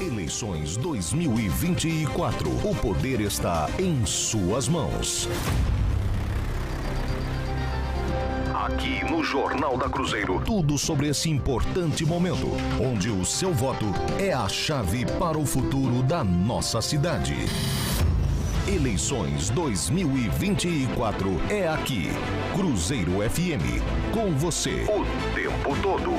Eleições 2024. O poder está em suas mãos. Aqui no Jornal da Cruzeiro, tudo sobre esse importante momento, onde o seu voto é a chave para o futuro da nossa cidade. Eleições 2024 é aqui. Cruzeiro FM, com você o tempo todo.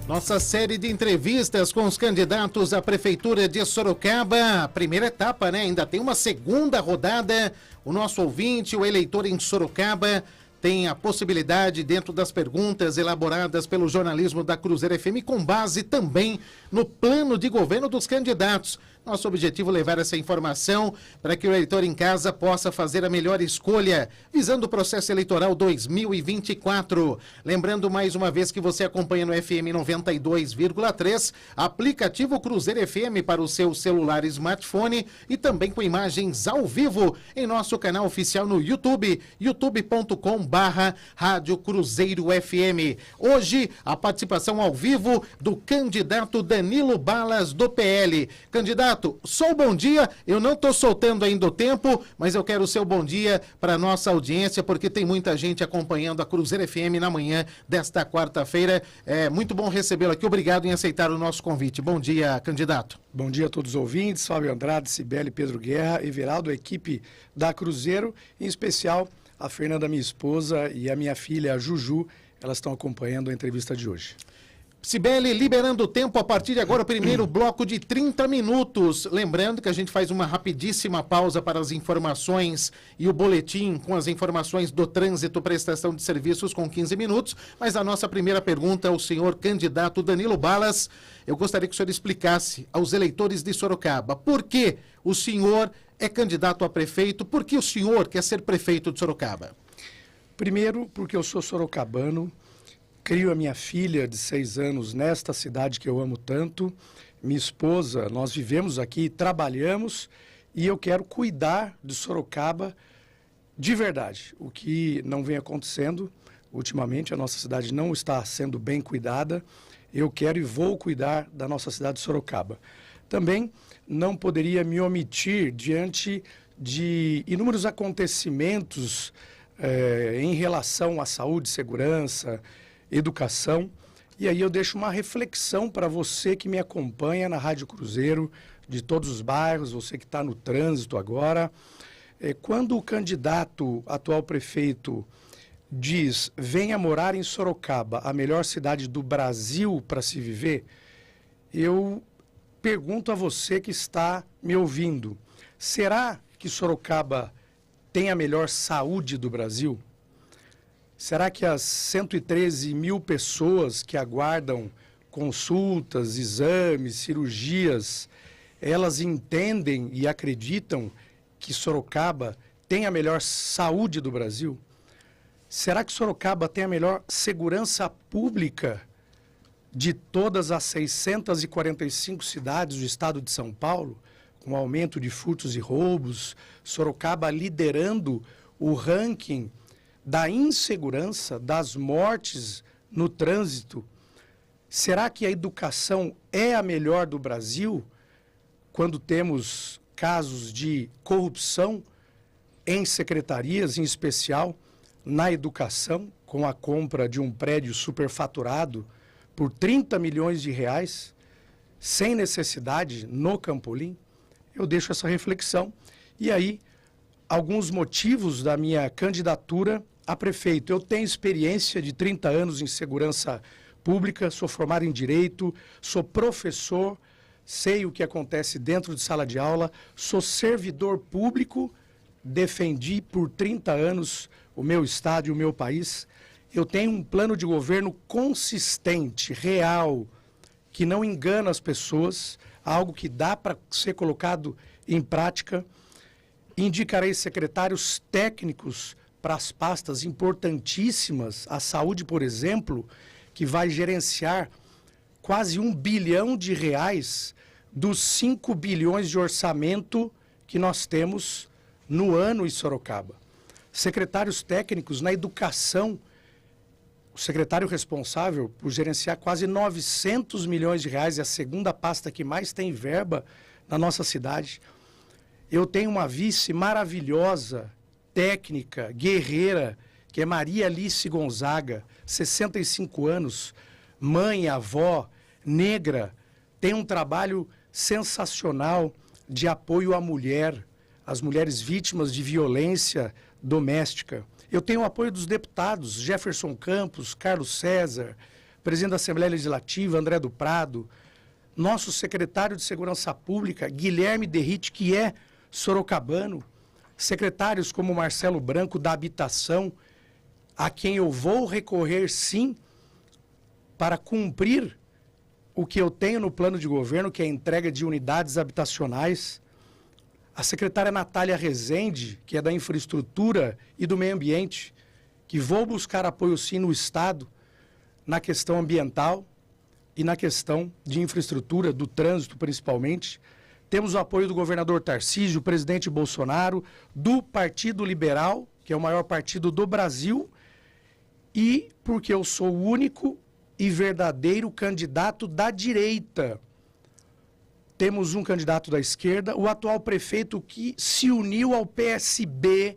Nossa série de entrevistas com os candidatos à Prefeitura de Sorocaba, primeira etapa, né? Ainda tem uma segunda rodada. O nosso ouvinte, o eleitor em Sorocaba, tem a possibilidade, dentro das perguntas elaboradas pelo jornalismo da Cruzeiro FM, com base também no plano de governo dos candidatos. Nosso objetivo é levar essa informação para que o eleitor em casa possa fazer a melhor escolha, visando o processo eleitoral 2024. Lembrando mais uma vez que você acompanha no FM 92,3, aplicativo Cruzeiro FM para o seu celular e smartphone e também com imagens ao vivo em nosso canal oficial no YouTube, youtube.com/Rádio Cruzeiro FM. Hoje, a participação ao vivo do candidato Danilo Balas, do PL. Candidato, só o bom dia, eu não estou soltando ainda o tempo, mas eu quero o seu bom dia para a nossa audiência, porque tem muita gente acompanhando a Cruzeiro FM na manhã desta quarta-feira. É muito bom recebê-lo aqui, obrigado em aceitar o nosso convite. Bom dia, candidato. Bom dia a todos os ouvintes, Fábio Andrade, Cibele, Pedro Guerra, Everaldo, a equipe da Cruzeiro, em especial a Fernanda, minha esposa, e a minha filha, a Juju, elas estão acompanhando a entrevista de hoje. Cibele, liberando o tempo a partir de agora, o primeiro bloco de 30 minutos. Lembrando que a gente faz uma rapidíssima pausa para as informações e o boletim com as informações do trânsito, prestação de serviços com 15 minutos. Mas a nossa primeira pergunta ao senhor candidato Danilo Balas. Eu gostaria que o senhor explicasse aos eleitores de Sorocaba por que o senhor é candidato a prefeito, por que o senhor quer ser prefeito de Sorocaba? Primeiro, porque eu sou sorocabano. Crio a minha filha de 6 anos nesta cidade que eu amo tanto. Minha esposa, nós vivemos aqui, trabalhamos e eu quero cuidar de Sorocaba de verdade. O que não vem acontecendo, ultimamente a nossa cidade não está sendo bem cuidada. Eu quero e vou cuidar da nossa cidade de Sorocaba. Também não poderia me omitir diante de inúmeros acontecimentos em relação à saúde, segurança, educação, e aí eu deixo uma reflexão para você que me acompanha na Rádio Cruzeiro, de todos os bairros, você que está no trânsito agora. Quando o candidato, atual prefeito, diz, venha morar em Sorocaba, a melhor cidade do Brasil para se viver, eu pergunto a você que está me ouvindo, será que Sorocaba tem a melhor saúde do Brasil? Será que as 113 mil pessoas que aguardam consultas, exames, cirurgias, elas entendem e acreditam que Sorocaba tem a melhor saúde do Brasil? Será que Sorocaba tem a melhor segurança pública de todas as 645 cidades do estado de São Paulo, com aumento de furtos e roubos, Sorocaba liderando o ranking da insegurança, das mortes no trânsito? Será que a educação é a melhor do Brasil quando temos casos de corrupção em secretarias, em especial na educação, com a compra de um prédio superfaturado por 30 milhões de reais, sem necessidade, no Campolim? Eu deixo essa reflexão. E aí, alguns motivos da minha candidatura a prefeito. Eu tenho experiência de 30 anos em segurança pública, sou formado em Direito, sou professor, sei o que acontece dentro de sala de aula, sou servidor público, defendi por 30 anos o meu estado e o meu país. Eu tenho um plano de governo consistente, real, que não engana as pessoas, algo que dá para ser colocado em prática. Indicarei secretários técnicos para as pastas importantíssimas, a saúde, por exemplo, que vai gerenciar quase R$1 bilhão dos 5 bilhões de orçamento que nós temos no ano em Sorocaba. Secretários técnicos na educação, o secretário responsável por gerenciar quase 900 milhões de reais, é a segunda pasta que mais tem verba na nossa cidade. Eu tenho uma vice maravilhosa, técnica, guerreira, que é Maria Alice Gonzaga, 65 anos, mãe, avó, negra, tem um trabalho sensacional de apoio à mulher, às mulheres vítimas de violência doméstica. Eu tenho o apoio dos deputados Jefferson Campos, Carlos César, presidente da Assembleia Legislativa, André do Prado, nosso secretário de Segurança Pública, Guilherme Derrite, que é sorocabano, secretários como Marcelo Branco, da Habitação, a quem eu vou recorrer, sim, para cumprir o que eu tenho no plano de governo, que é a entrega de unidades habitacionais. A secretária Natália Rezende, que é da Infraestrutura e do Meio Ambiente, que vou buscar apoio, sim, no Estado, na questão ambiental e na questão de infraestrutura, do trânsito, principalmente. Temos o apoio do governador Tarcísio, o presidente Bolsonaro, do Partido Liberal, que é o maior partido do Brasil, e porque eu sou o único e verdadeiro candidato da direita. Temos um candidato da esquerda, o atual prefeito que se uniu ao PSB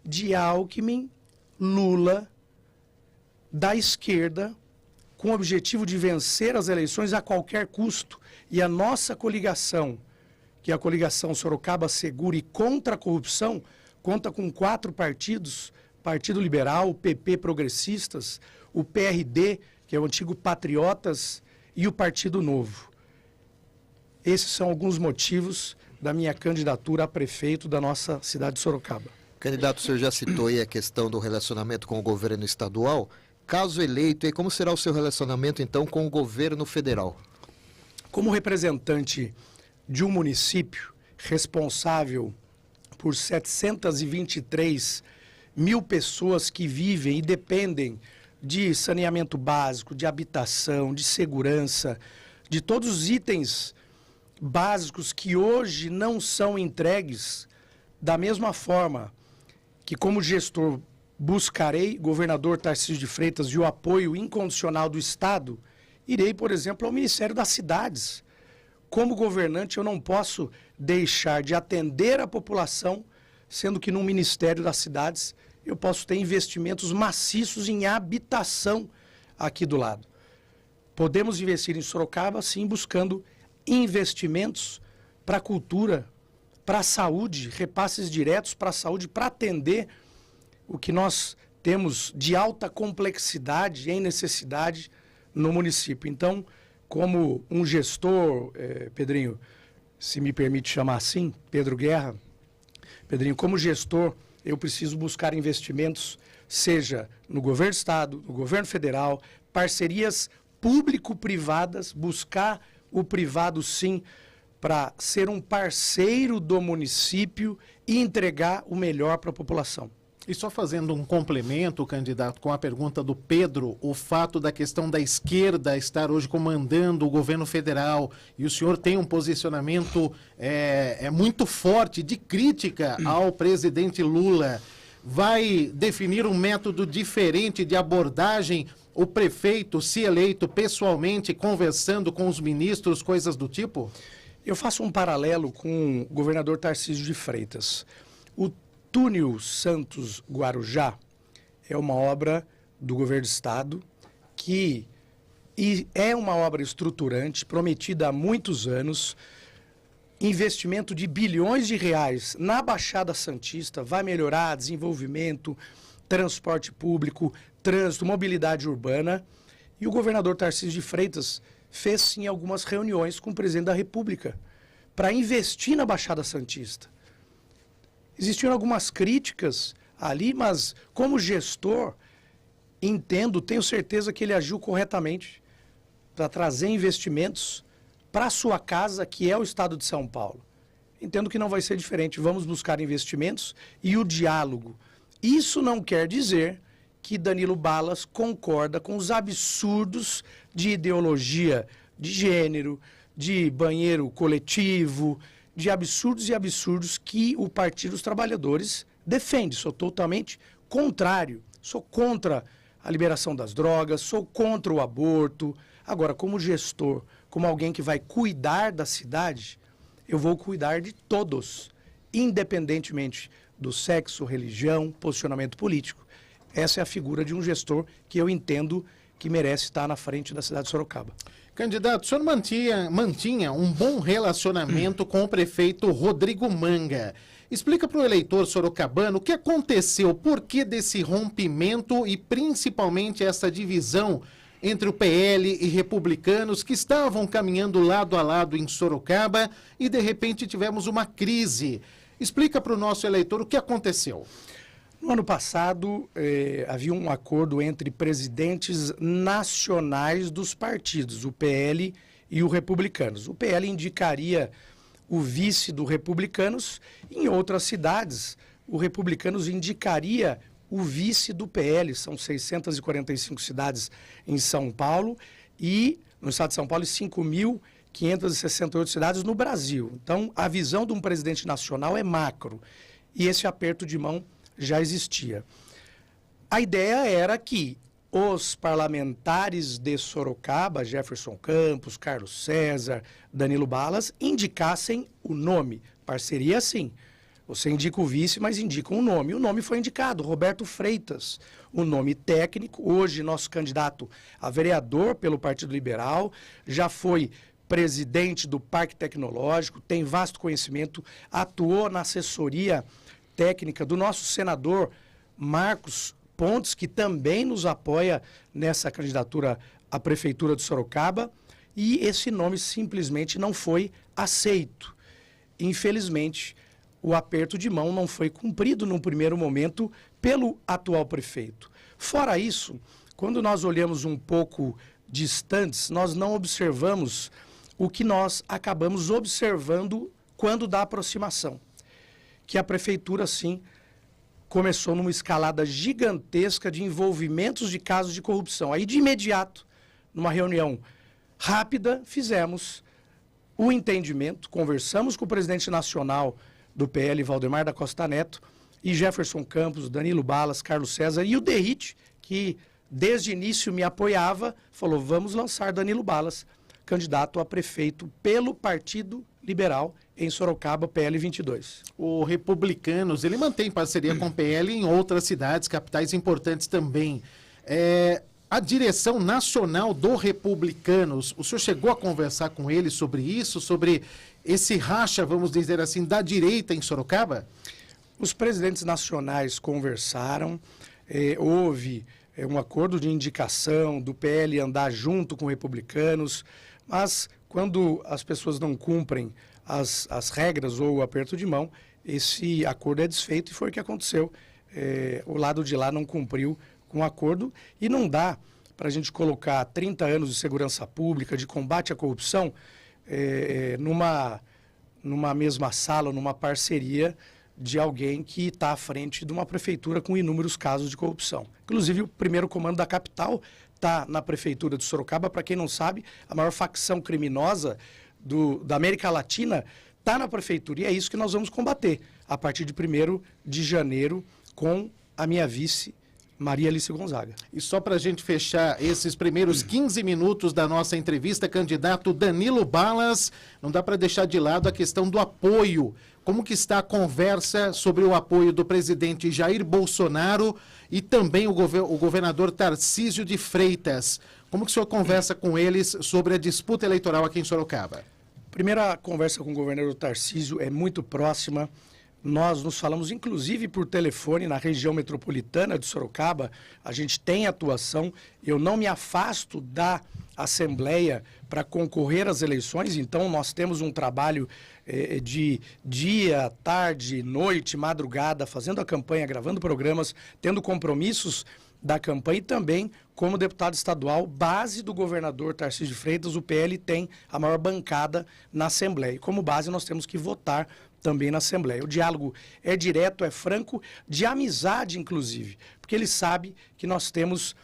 de Alckmin, Lula, da esquerda, com o objetivo de vencer as eleições a qualquer custo. E a nossa coligação, que é a coligação Sorocaba Segura e contra a corrupção, conta com 4 partidos, Partido Liberal, o PP Progressistas, o PRD, que é o antigo Patriotas, e o Partido Novo. Esses são alguns motivos da minha candidatura a prefeito da nossa cidade de Sorocaba. Candidato, o senhor já citou aí a questão do relacionamento com o governo estadual. Caso eleito, como será o seu relacionamento, então, com o governo federal? Como representante de um município responsável por 723 mil pessoas que vivem e dependem de saneamento básico, de habitação, de segurança, de todos os itens básicos que hoje não são entregues, da mesma forma que, como gestor, buscarei, governador Tarcísio de Freitas, e o apoio incondicional do Estado, irei, por exemplo, ao Ministério das Cidades. Como governante, eu não posso deixar de atender a população, sendo que no Ministério das Cidades eu posso ter investimentos maciços em habitação aqui do lado. Podemos investir em Sorocaba, sim, buscando investimentos para a cultura, para a saúde, repasses diretos para a saúde, para atender o que nós temos de alta complexidade em necessidade no município. Então, como um gestor, Pedrinho, se me permite chamar assim, Pedro Guerra, Pedrinho, como gestor, eu preciso buscar investimentos, seja no governo do Estado, no governo federal, parcerias público-privadas, buscar o privado, sim, para ser um parceiro do município e entregar o melhor para a população. E só fazendo um complemento, candidato, com a pergunta do Pedro, o fato da questão da esquerda estar hoje comandando o governo federal, e o senhor tem um posicionamento muito forte de crítica ao presidente Lula, vai definir um método diferente de abordagem, o prefeito, se eleito pessoalmente, conversando com os ministros, coisas do tipo? Eu faço um paralelo com o governador Tarcísio de Freitas. O Túnel Santos-Guarujá é uma obra do governo do Estado que é uma obra estruturante, prometida há muitos anos, investimento de bilhões de reais na Baixada Santista, vai melhorar desenvolvimento, transporte público, trânsito, mobilidade urbana. E o governador Tarcísio de Freitas fez sim algumas reuniões com o presidente da República para investir na Baixada Santista. Existiam algumas críticas ali, mas como gestor, entendo, tenho certeza que ele agiu corretamente para trazer investimentos para a sua casa, que é o estado de São Paulo. Entendo que não vai ser diferente. Vamos buscar investimentos e o diálogo. Isso não quer dizer que Danilo Balas concorda com os absurdos de ideologia de gênero, de banheiro coletivo, de absurdos e absurdos que o Partido dos Trabalhadores defende. Sou totalmente contrário. Sou contra a liberação das drogas, sou contra o aborto. Agora, como gestor, como alguém que vai cuidar da cidade, eu vou cuidar de todos, independentemente do sexo, religião, posicionamento político. Essa é a figura de um gestor que eu entendo que merece estar na frente da cidade de Sorocaba. Candidato, o senhor mantinha um bom relacionamento com o prefeito Rodrigo Manga. Explica para o eleitor sorocabano o que aconteceu, por que desse rompimento e principalmente essa divisão entre o PL e republicanos que estavam caminhando lado a lado em Sorocaba e de repente tivemos uma crise. Explica para o nosso eleitor o que aconteceu. No ano passado, havia um acordo entre presidentes nacionais dos partidos, o PL e o Republicanos. O PL indicaria o vice do Republicanos. Em outras cidades, o Republicanos indicaria o vice do PL. São 645 cidades em São Paulo e, no estado de São Paulo, 5.568 cidades no Brasil. Então, a visão de um presidente nacional é macro. E esse aperto de mão já existia. A ideia era que os parlamentares de Sorocaba, Jefferson Campos, Carlos César, Danilo Balas, indicassem o nome. Parceria, sim. Você indica o vice, mas indica um nome. O nome foi indicado, Roberto Freitas. O nome técnico, hoje nosso candidato a vereador pelo Partido Liberal, já foi presidente do Parque Tecnológico, tem vasto conhecimento, atuou na assessoria técnica do nosso senador Marcos Pontes, que também nos apoia nessa candidatura à Prefeitura de Sorocaba, e esse nome simplesmente não foi aceito. Infelizmente, o aperto de mão não foi cumprido num primeiro momento pelo atual prefeito. Fora isso, quando nós olhamos um pouco distantes, nós não observamos o que nós acabamos observando quando da aproximação. Que a prefeitura, sim, começou numa escalada gigantesca de envolvimentos de casos de corrupção. Aí, de imediato, numa reunião rápida, fizemos o entendimento, conversamos com o presidente nacional do PL, Valdemar da Costa Neto, e Jefferson Campos, Danilo Balas, Carlos César, e o Derrit, que desde o início me apoiava, falou, vamos lançar Danilo Balas, candidato a prefeito pelo Partido Liberal em Sorocaba, PL 22. O Republicanos, ele mantém parceria com o PL em outras cidades, capitais importantes também. A direção nacional do Republicanos, o senhor chegou a conversar com ele sobre isso, sobre esse racha, vamos dizer assim, da direita em Sorocaba? Os presidentes nacionais conversaram, houve um acordo de indicação do PL andar junto com Republicanos, mas quando as pessoas não cumprem as regras ou o aperto de mão, esse acordo é desfeito e foi o que aconteceu. O lado de lá não cumpriu com o acordo e não dá para a gente colocar 30 anos de segurança pública, de combate à corrupção, numa mesma sala, numa parceria de alguém que está à frente de uma prefeitura com inúmeros casos de corrupção. Inclusive, o primeiro comando da capital está na prefeitura de Sorocaba. Para quem não sabe, a maior facção criminosa da América Latina está na prefeitura. E é isso que nós vamos combater a partir de 1º de janeiro com a minha vice, Maria Alice Gonzaga. E só para a gente fechar esses primeiros 15 minutos da nossa entrevista, candidato Danilo Balas, não dá para deixar de lado a questão do apoio. Como que está a conversa sobre o apoio do presidente Jair Bolsonaro e também o governador Tarcísio de Freitas? Como que o senhor conversa com eles sobre a disputa eleitoral aqui em Sorocaba? Primeira conversa com o governador Tarcísio é muito próxima. Nós nos falamos, inclusive, por telefone na região metropolitana de Sorocaba. A gente tem atuação. Eu não me afasto da Assembleia para concorrer às eleições. Então, nós temos um trabalho de dia, tarde, noite, madrugada, fazendo a campanha, gravando programas, tendo compromissos da campanha e também, como deputado estadual, base do governador Tarcísio de Freitas, o PL tem a maior bancada na Assembleia. E como base, nós temos que votar também na Assembleia. O diálogo é direto, é franco, de amizade, inclusive, porque ele sabe que nós temos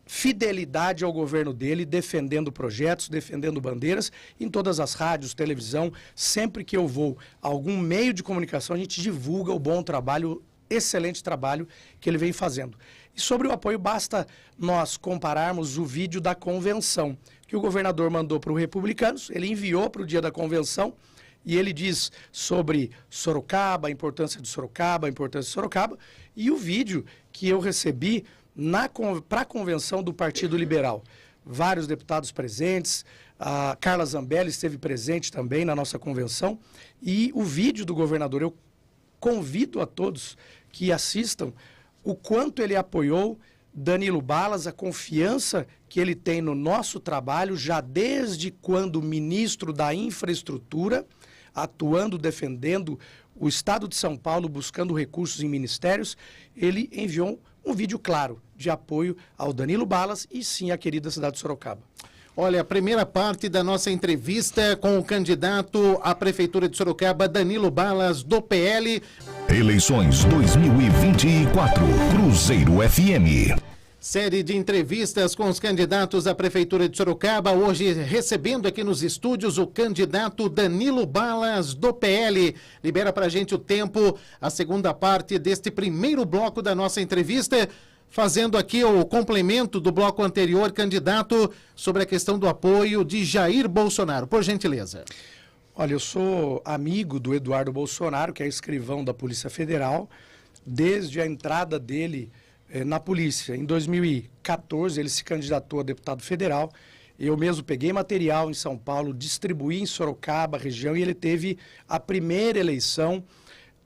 fidelidade ao governo dele, defendendo projetos, defendendo bandeiras, em todas as rádios, televisão. Sempre que eu vou a algum meio de comunicação, a gente divulga o bom trabalho, excelente trabalho que ele vem fazendo. E sobre o apoio, basta nós compararmos o vídeo da convenção, que o governador mandou para os republicanos, ele enviou para o dia da convenção, e ele diz sobre Sorocaba, a importância de Sorocaba, e o vídeo que eu recebi para a convenção do Partido Liberal. Vários deputados presentes, a Carla Zambelli esteve presente também na nossa convenção, e o vídeo do governador, eu convido a todos que assistam o quanto ele apoiou Danilo Balas, a confiança que ele tem no nosso trabalho, já desde quando ministro da Infraestrutura, atuando, defendendo o Estado de São Paulo, buscando recursos em ministérios, ele enviou um vídeo claro de apoio ao Danilo Balas e sim à querida cidade de Sorocaba. Olha, a primeira parte da nossa entrevista com o candidato à Prefeitura de Sorocaba, Danilo Balas, do PL. Eleições 2024, Cruzeiro FM. Série de entrevistas com os candidatos à Prefeitura de Sorocaba, hoje recebendo aqui nos estúdios o candidato Danilo Balas, do PL. Libera pra gente o tempo, a segunda parte deste primeiro bloco da nossa entrevista, fazendo aqui o complemento do bloco anterior, candidato, sobre a questão do apoio de Jair Bolsonaro. Por gentileza. Olha, eu sou amigo do Eduardo Bolsonaro, que é escrivão da Polícia Federal, desde a entrada dele na polícia. Em 2014, ele se candidatou a deputado federal. Eu mesmo peguei material em São Paulo, distribuí em Sorocaba, região, e ele teve a primeira eleição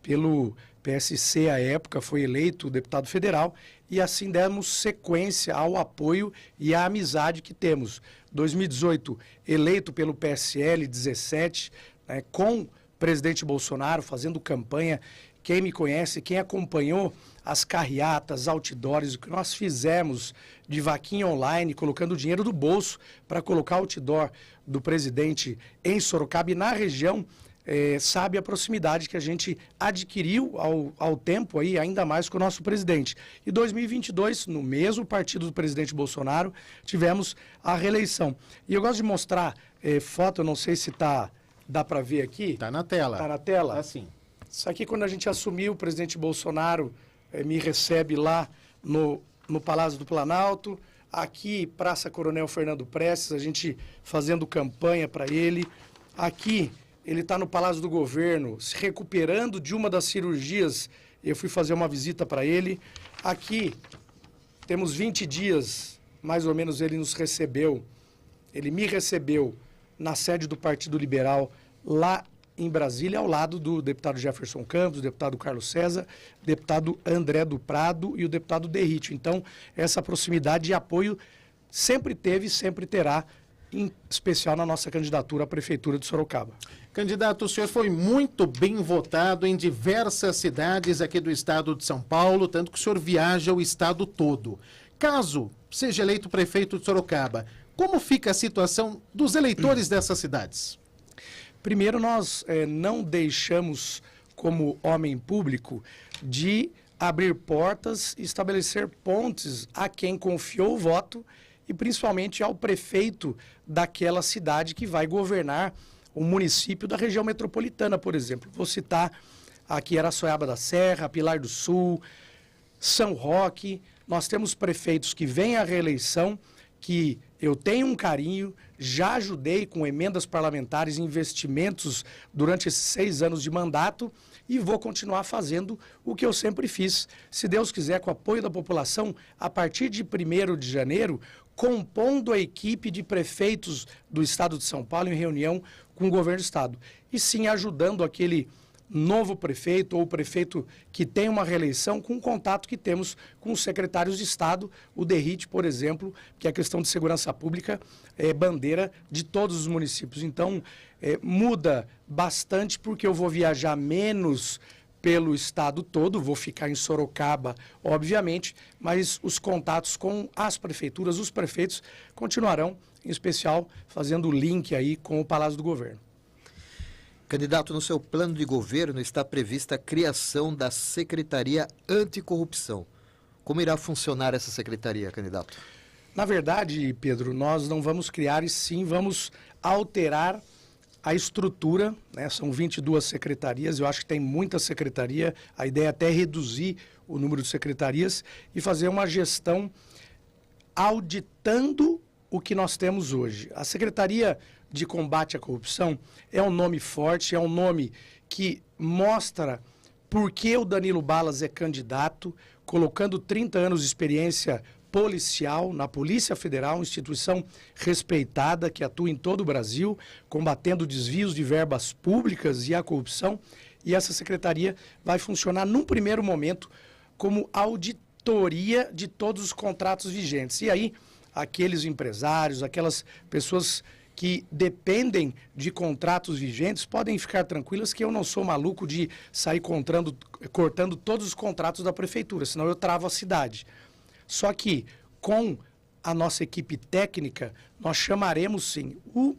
pelo PSC à época, foi eleito deputado federal, e assim demos sequência ao apoio e à amizade que temos. 2018, eleito pelo PSL, 17, né, com o presidente Bolsonaro, fazendo campanha. Quem me conhece, quem acompanhou as carreatas, outdoors, o que nós fizemos de vaquinha online, colocando o dinheiro do bolso para colocar outdoor do presidente em Sorocaba e na região, sabe a proximidade que a gente adquiriu ao tempo aí, ainda mais com o nosso presidente. E 2022, no mesmo partido do presidente Bolsonaro, tivemos a reeleição. E eu gosto de mostrar foto, eu não sei se dá para ver aqui. Tá na tela. Tá na tela? Tá sim. Isso aqui, quando a gente assumiu, o presidente Bolsonaro me recebe lá no Palácio do Planalto. Aqui, Praça Coronel Fernando Prestes, a gente fazendo campanha para ele. Aqui, ele está no Palácio do Governo, se recuperando de uma das cirurgias. Eu fui fazer uma visita para ele. Aqui, temos 20 dias, mais ou menos, ele nos recebeu. Ele me recebeu na sede do Partido Liberal, lá em Brasília, ao lado do deputado Jefferson Campos, deputado Carlos César, deputado André do Prado e o deputado Derrítio. Então, essa proximidade e apoio sempre teve e sempre terá, em especial na nossa candidatura à Prefeitura de Sorocaba. Candidato, o senhor foi muito bem votado em diversas cidades aqui do estado de São Paulo, tanto que o senhor viaja o estado todo. Caso seja eleito prefeito de Sorocaba, como fica a situação dos eleitores dessas cidades? Primeiro, nós não deixamos, como homem público, de abrir portas e estabelecer pontes a quem confiou o voto e principalmente ao prefeito daquela cidade que vai governar o município da região metropolitana, por exemplo. Vou citar aqui Araçoiaba da Serra, Pilar do Sul, São Roque. Nós temos prefeitos que vêm à reeleição, que eu tenho um carinho, já ajudei com emendas parlamentares e investimentos durante esses 6 anos de mandato e vou continuar fazendo o que eu sempre fiz. Se Deus quiser, com o apoio da população, a partir de 1º de janeiro, compondo a equipe de prefeitos do estado de São Paulo em reunião com o governo do estado. E sim ajudando aquele novo prefeito ou prefeito que tem uma reeleição com o contato que temos com os secretários de Estado, o Derrítio, por exemplo, que a questão de segurança pública é bandeira de todos os municípios. Então, muda bastante porque eu vou viajar menos pelo estado todo, vou ficar em Sorocaba, obviamente, mas os contatos com as prefeituras, os prefeitos, continuarão, em especial, fazendo o link aí com o Palácio do Governo. Candidato, no seu plano de governo está prevista a criação da Secretaria Anticorrupção. Como irá funcionar essa secretaria, candidato? Na verdade, Pedro, nós não vamos criar e sim vamos alterar a estrutura, né? São 22 secretarias, eu acho que tem muita secretaria, a ideia é até reduzir o número de secretarias e fazer uma gestão auditando o que nós temos hoje. A Secretaria de Combate à Corrupção é um nome forte, é um nome que mostra por que o Danilo Balas é candidato, colocando 30 anos de experiência policial na Polícia Federal, instituição respeitada que atua em todo o Brasil, combatendo desvios de verbas públicas e a corrupção. E essa secretaria vai funcionar, num primeiro momento, como auditoria de todos os contratos vigentes. E aí, aqueles empresários, aquelas pessoas que dependem de contratos vigentes, podem ficar tranquilas que eu não sou maluco de sair cortando todos os contratos da prefeitura, senão eu travo a cidade. Só que, com a nossa equipe técnica, nós chamaremos, sim, o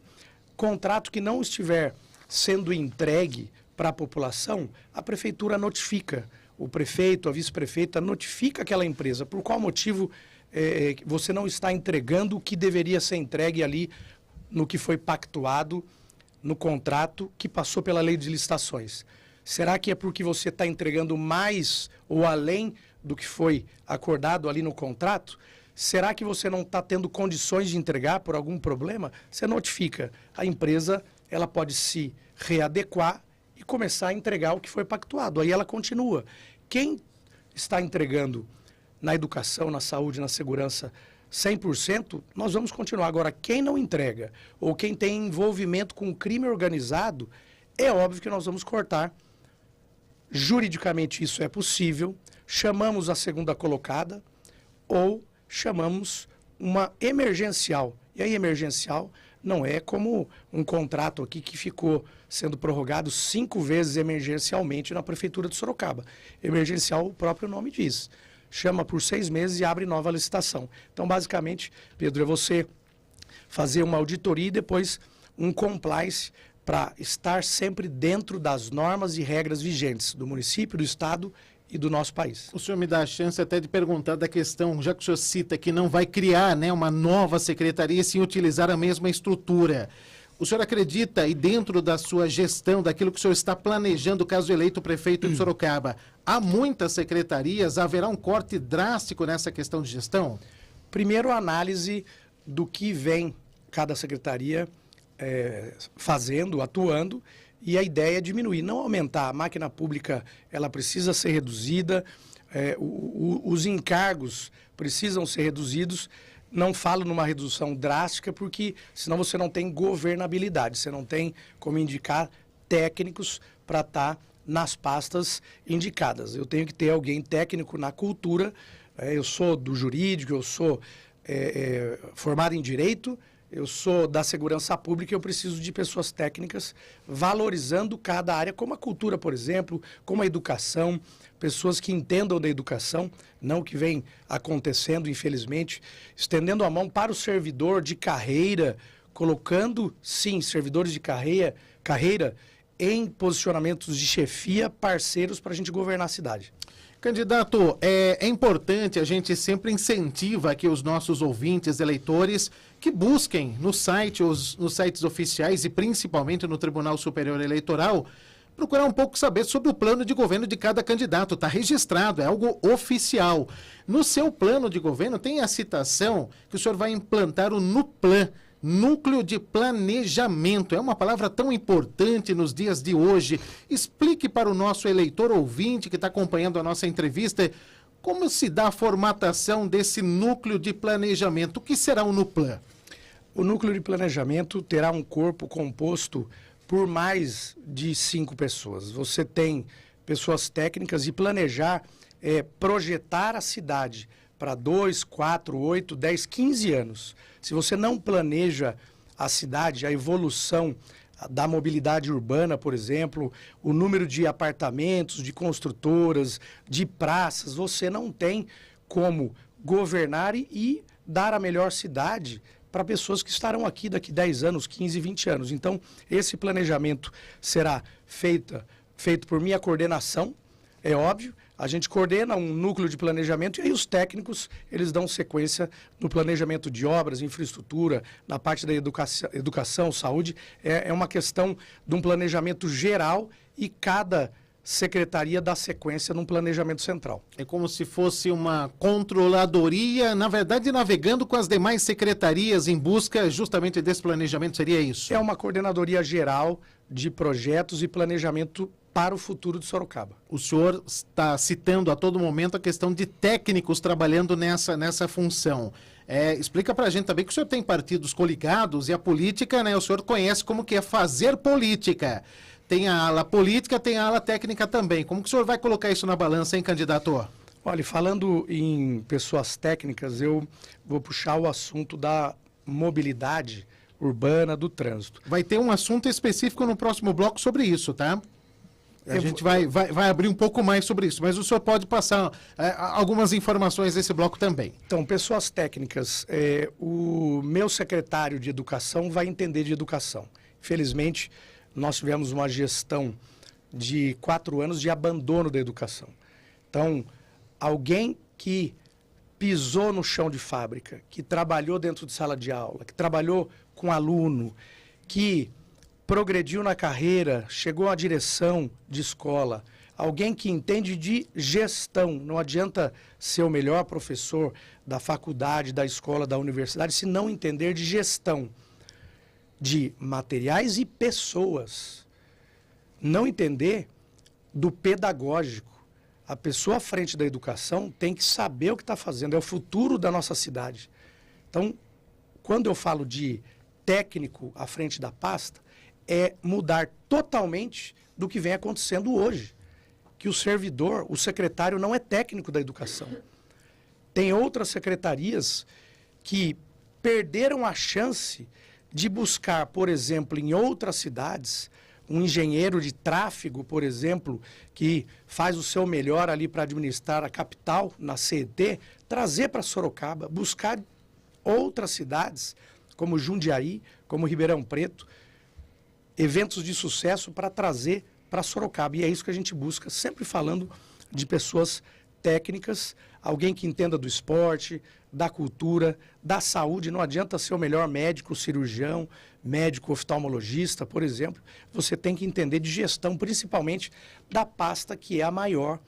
contrato que não estiver sendo entregue para a população, a prefeitura notifica. O prefeito, a vice-prefeita, notifica aquela empresa. Por qual motivo você não está entregando o que deveria ser entregue ali no que foi pactuado no contrato que passou pela lei de licitações? Será que é porque você está entregando mais ou além do que foi acordado ali no contrato? Será que você não está tendo condições de entregar por algum problema? Você notifica. A empresa, ela pode se readequar e começar a entregar o que foi pactuado. Aí ela continua. Quem está entregando na educação, na saúde, na segurança 100%, nós vamos continuar. Agora, quem não entrega ou quem tem envolvimento com o crime organizado, é óbvio que nós vamos cortar. Juridicamente isso é possível. Chamamos a segunda colocada ou chamamos uma emergencial. E a emergencial não é como um contrato aqui que ficou sendo prorrogado 5 vezes emergencialmente na Prefeitura de Sorocaba. Emergencial, o próprio nome diz. Chama por 6 meses e abre nova licitação. Então, basicamente, Pedro, é você fazer uma auditoria e depois um compliance para estar sempre dentro das normas e regras vigentes do município, do estado e do nosso país. O senhor me dá a chance até de perguntar da questão, já que o senhor cita que não vai criar, né, uma nova secretaria sem utilizar a mesma estrutura. O senhor acredita, e dentro da sua gestão, daquilo que o senhor está planejando, caso eleito prefeito de Sorocaba, há muitas secretarias, haverá um corte drástico nessa questão de gestão? Primeiro, a análise do que vem cada secretaria fazendo, atuando, e a ideia é diminuir, não aumentar. A máquina pública, ela precisa ser reduzida, os encargos precisam ser reduzidos. Não falo numa redução drástica, porque senão você não tem governabilidade, você não tem como indicar técnicos para estar nas pastas indicadas. Eu tenho que ter alguém técnico na cultura, eu sou do jurídico, eu sou formado em direito, eu sou da segurança pública, eu preciso de pessoas técnicas valorizando cada área, como a cultura, por exemplo, como a educação, pessoas que entendam da educação, não o que vem acontecendo, infelizmente, estendendo a mão para o servidor de carreira, colocando, sim, servidores de carreira em posicionamentos de chefia, parceiros para a gente governar a cidade. Candidato, é importante, a gente sempre incentiva aqui os nossos ouvintes, eleitores, que busquem no site, nos sites oficiais e principalmente no Tribunal Superior Eleitoral, procurar um pouco saber sobre o plano de governo de cada candidato. Está registrado, é algo oficial. No seu plano de governo tem a citação que o senhor vai implantar o NUPLAN, Núcleo de Planejamento. É uma palavra tão importante nos dias de hoje. Explique para o nosso eleitor ouvinte que está acompanhando a nossa entrevista como se dá a formatação desse Núcleo de Planejamento. O que será o NUPLAN? O Núcleo de Planejamento terá um corpo composto por mais de 5 pessoas. Você tem pessoas técnicas e planejar, projetar a cidade para 2, 4, 8, 10, 15 anos. Se você não planeja a cidade, a evolução da mobilidade urbana, por exemplo, o número de apartamentos, de construtoras, de praças, você não tem como governar e dar a melhor cidade para pessoas que estarão aqui daqui 10 anos, 15, 20 anos. Então, esse planejamento será feito por minha coordenação, é óbvio. A gente coordena um núcleo de planejamento e aí os técnicos, eles dão sequência no planejamento de obras, infraestrutura, na parte da educação, saúde. É uma questão de um planejamento geral e cada secretaria dá sequência num planejamento central. É como se fosse uma controladoria, na verdade, navegando com as demais secretarias em busca justamente desse planejamento, seria isso? É uma coordenadoria geral de projetos e planejamento para o futuro de Sorocaba. O senhor está citando a todo momento a questão de técnicos trabalhando nessa função. Explica para a gente também que o senhor tem partidos coligados e a política, né? O senhor conhece como que é fazer política. Tem a ala política, tem a ala técnica também. Como que o senhor vai colocar isso na balança, hein, candidato? Olha, falando em pessoas técnicas, eu vou puxar o assunto da mobilidade urbana do trânsito. Vai ter um assunto específico no próximo bloco sobre isso, tá? A gente vai abrir um pouco mais sobre isso, mas o senhor pode passar algumas informações desse bloco também. Então, pessoas técnicas, o meu secretário de Educação vai entender de educação. Infelizmente, nós tivemos uma gestão de 4 anos de abandono da educação. Então, alguém que pisou no chão de fábrica, que trabalhou dentro de sala de aula, que trabalhou com aluno, que progrediu na carreira, chegou à direção de escola, alguém que entende de gestão. Não adianta ser o melhor professor da faculdade, da escola, da universidade, se não entender de gestão de materiais e pessoas. Não entender do pedagógico. A pessoa à frente da educação tem que saber o que está fazendo, é o futuro da nossa cidade. Então, quando eu falo de técnico à frente da pasta, é mudar totalmente do que vem acontecendo hoje. Que o servidor, o secretário não é técnico da educação. Tem outras secretarias que perderam a chance de buscar, por exemplo, em outras cidades, um engenheiro de tráfego, por exemplo, que faz o seu melhor ali para administrar a capital, na CET, trazer para Sorocaba, buscar outras cidades, como Jundiaí, como Ribeirão Preto, eventos de sucesso para trazer para Sorocaba. E é isso que a gente busca, sempre falando de pessoas técnicas, alguém que entenda do esporte, da cultura, da saúde. Não adianta ser o melhor médico, cirurgião, médico oftalmologista, por exemplo. Você tem que entender de gestão, principalmente da pasta que é a maior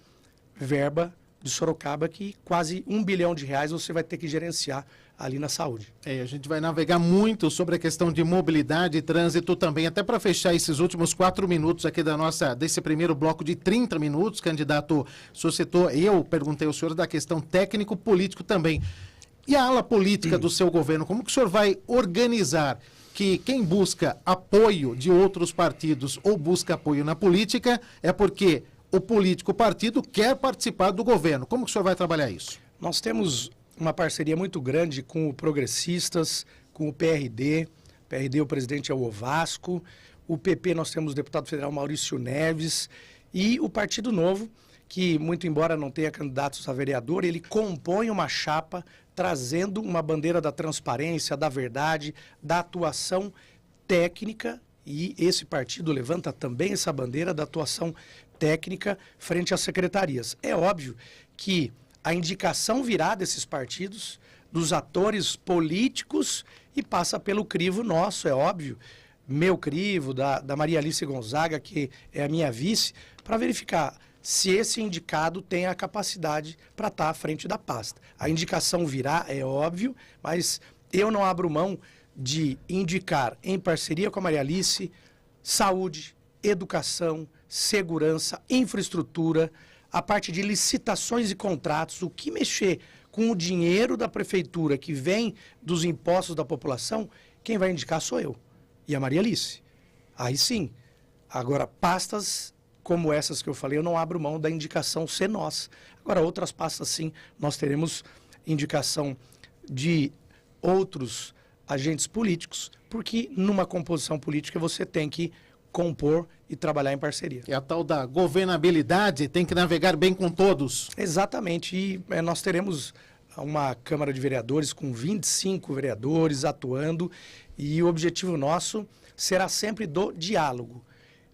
verba de Sorocaba, que quase R$1 bilhão você vai ter que gerenciar ali na saúde. A gente vai navegar muito sobre a questão de mobilidade e trânsito também, até para fechar esses últimos 4 minutos aqui desse primeiro bloco de 30 minutos, candidato, o senhor citou, eu perguntei ao senhor da questão técnico-político também. E a ala política do seu governo, como que o senhor vai organizar que quem busca apoio de outros partidos ou busca apoio na política é porque o político partido quer participar do governo? Como que o senhor vai trabalhar isso? Nós temos uma parceria muito grande com o Progressistas, com o PRD. O presidente é o Ovasco. O PP nós temos o deputado federal Maurício Neves. E o Partido Novo, que muito embora não tenha candidatos a vereador, ele compõe uma chapa trazendo uma bandeira da transparência, da verdade, da atuação técnica. E esse partido levanta também essa bandeira da atuação técnica frente às secretarias. É óbvio que a indicação virá desses partidos, dos atores políticos, e passa pelo crivo nosso, é óbvio, meu crivo, da Maria Alice Gonzaga, que é a minha vice, para verificar se esse indicado tem a capacidade para estar à frente da pasta. A indicação virá, é óbvio, mas eu não abro mão de indicar, em parceria com a Maria Alice, saúde, educação, segurança, infraestrutura, a parte de licitações e contratos, o que mexer com o dinheiro da prefeitura que vem dos impostos da população, quem vai indicar sou eu e a Maria Alice. Aí sim. Agora, pastas como essas que eu falei, eu não abro mão da indicação ser nossa. Agora, outras pastas sim, nós teremos indicação de outros agentes políticos, porque numa composição política você tem que compor e trabalhar em parceria. É a tal da governabilidade, tem que navegar bem com todos. Exatamente, e nós teremos uma Câmara de Vereadores com 25 vereadores atuando, e o objetivo nosso será sempre do diálogo.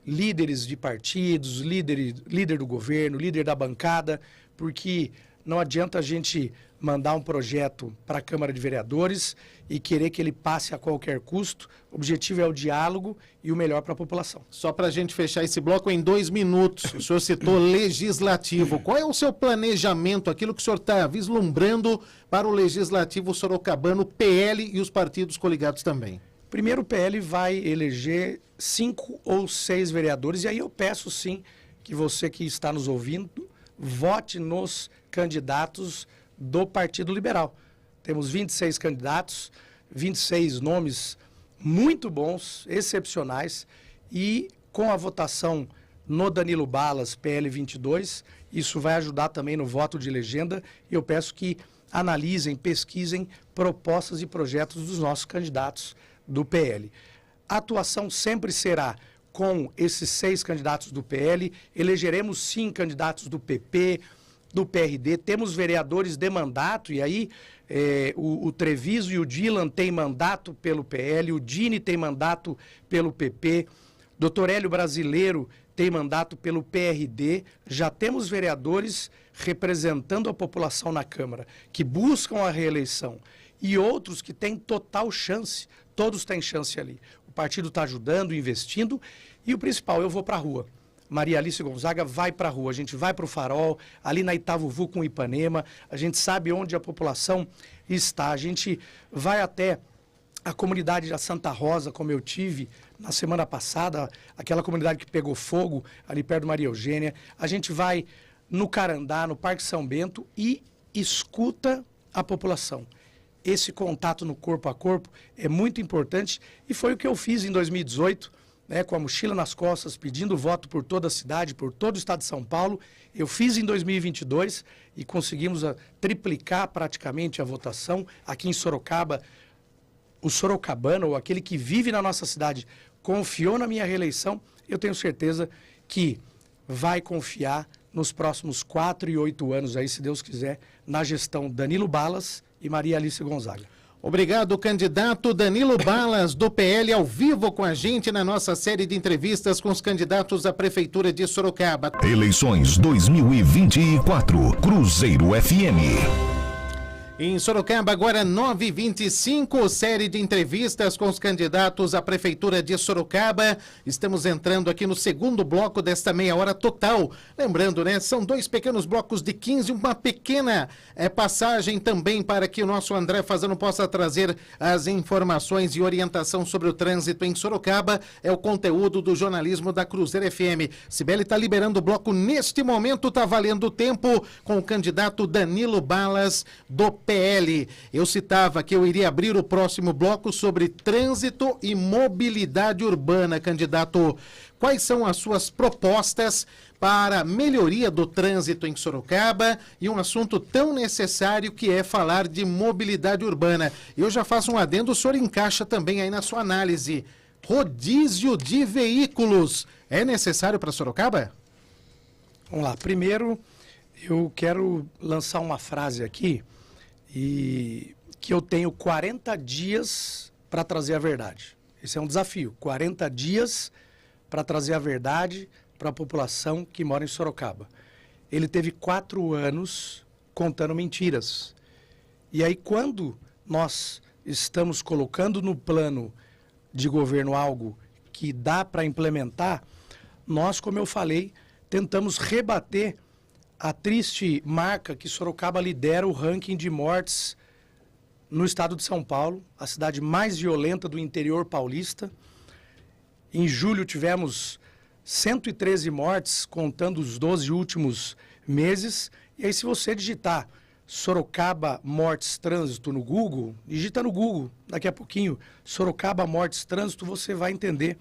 Líderes de partidos, líder do governo, líder da bancada, porque não adianta a gente mandar um projeto para a Câmara de Vereadores e querer que ele passe a qualquer custo. O objetivo é o diálogo e o melhor para a população. Só para a gente fechar esse bloco em 2 minutos, o senhor citou legislativo. Qual é o seu planejamento, aquilo que o senhor está vislumbrando para o legislativo sorocabano, PL e os partidos coligados também? Primeiro, o PL vai eleger 5 ou 6 vereadores, e aí eu peço sim que você que está nos ouvindo vote nos candidatos do Partido Liberal. Temos 26 candidatos, 26 nomes muito bons, excepcionais, e com a votação no Danilo Balas, PL 22, isso vai ajudar também no voto de legenda, e eu peço que analisem, pesquisem propostas e projetos dos nossos candidatos do PL. A atuação sempre será com esses 6 candidatos do PL, elegeremos sim candidatos do PP, do PRD, temos vereadores de mandato, e aí o Treviso e o Dylan têm mandato pelo PL, o Dini tem mandato pelo PP, Dr. Hélio Brasileiro tem mandato pelo PRD, já temos vereadores representando a população na Câmara, que buscam a reeleição, e outros que têm total chance, todos têm chance ali. O partido está ajudando, investindo, e o principal, eu vou para a rua. Maria Alice Gonzaga vai para a rua, a gente vai para o Farol, ali na Itavuvu com Ipanema, a gente sabe onde a população está, a gente vai até a comunidade da Santa Rosa, como eu tive na semana passada, aquela comunidade que pegou fogo ali perto do Maria Eugênia, a gente vai no Carandá, no Parque São Bento e escuta a população. Esse contato no corpo a corpo é muito importante e foi o que eu fiz em 2018, com a mochila nas costas, pedindo voto por toda a cidade, por todo o estado de São Paulo. Eu fiz em 2022 e conseguimos triplicar praticamente a votação. Aqui em Sorocaba, o sorocabano, ou aquele que vive na nossa cidade, confiou na minha reeleição. Eu tenho certeza que vai confiar nos próximos 4 e 8 anos, aí, se Deus quiser, na gestão Danilo Balas e Maria Alice Gonzaga. Obrigado, candidato Danilo Balas, do PL, ao vivo com a gente na nossa série de entrevistas com os candidatos à Prefeitura de Sorocaba. Eleições 2024, Cruzeiro FM. Em Sorocaba, agora 9h25, série de entrevistas com os candidatos à Prefeitura de Sorocaba. Estamos entrando aqui no segundo bloco desta meia hora total. Lembrando, são 2 pequenos blocos de 15, uma pequena passagem também para que o nosso André Fazano possa trazer as informações e orientação sobre o trânsito em Sorocaba. É o conteúdo do jornalismo da Cruzeiro FM. Sibeli está liberando o bloco neste momento, está valendo o tempo com o candidato Danilo Balas, do PL. Eu citava que eu iria abrir o próximo bloco sobre trânsito e mobilidade urbana. Candidato, quais são as suas propostas para a melhoria do trânsito em Sorocaba e um assunto tão necessário que é falar de mobilidade urbana? Eu já faço um adendo, o senhor encaixa também aí na sua análise. Rodízio de veículos é necessário para Sorocaba? Vamos lá. Primeiro, eu quero lançar uma frase aqui, e que eu tenho 40 dias para trazer a verdade. Esse é um desafio, 40 dias para trazer a verdade para a população que mora em Sorocaba. Ele teve 4 anos contando mentiras. E aí, quando nós estamos colocando no plano de governo algo que dá para implementar, nós, como eu falei, tentamos rebater a triste marca que Sorocaba lidera o ranking de mortes no estado de São Paulo, a cidade mais violenta do interior paulista. Em julho tivemos 113 mortes, contando os 12 últimos meses. E aí, se você digitar Sorocaba Mortes Trânsito no Google, digita no Google, daqui a pouquinho, Sorocaba Mortes Trânsito, você vai entender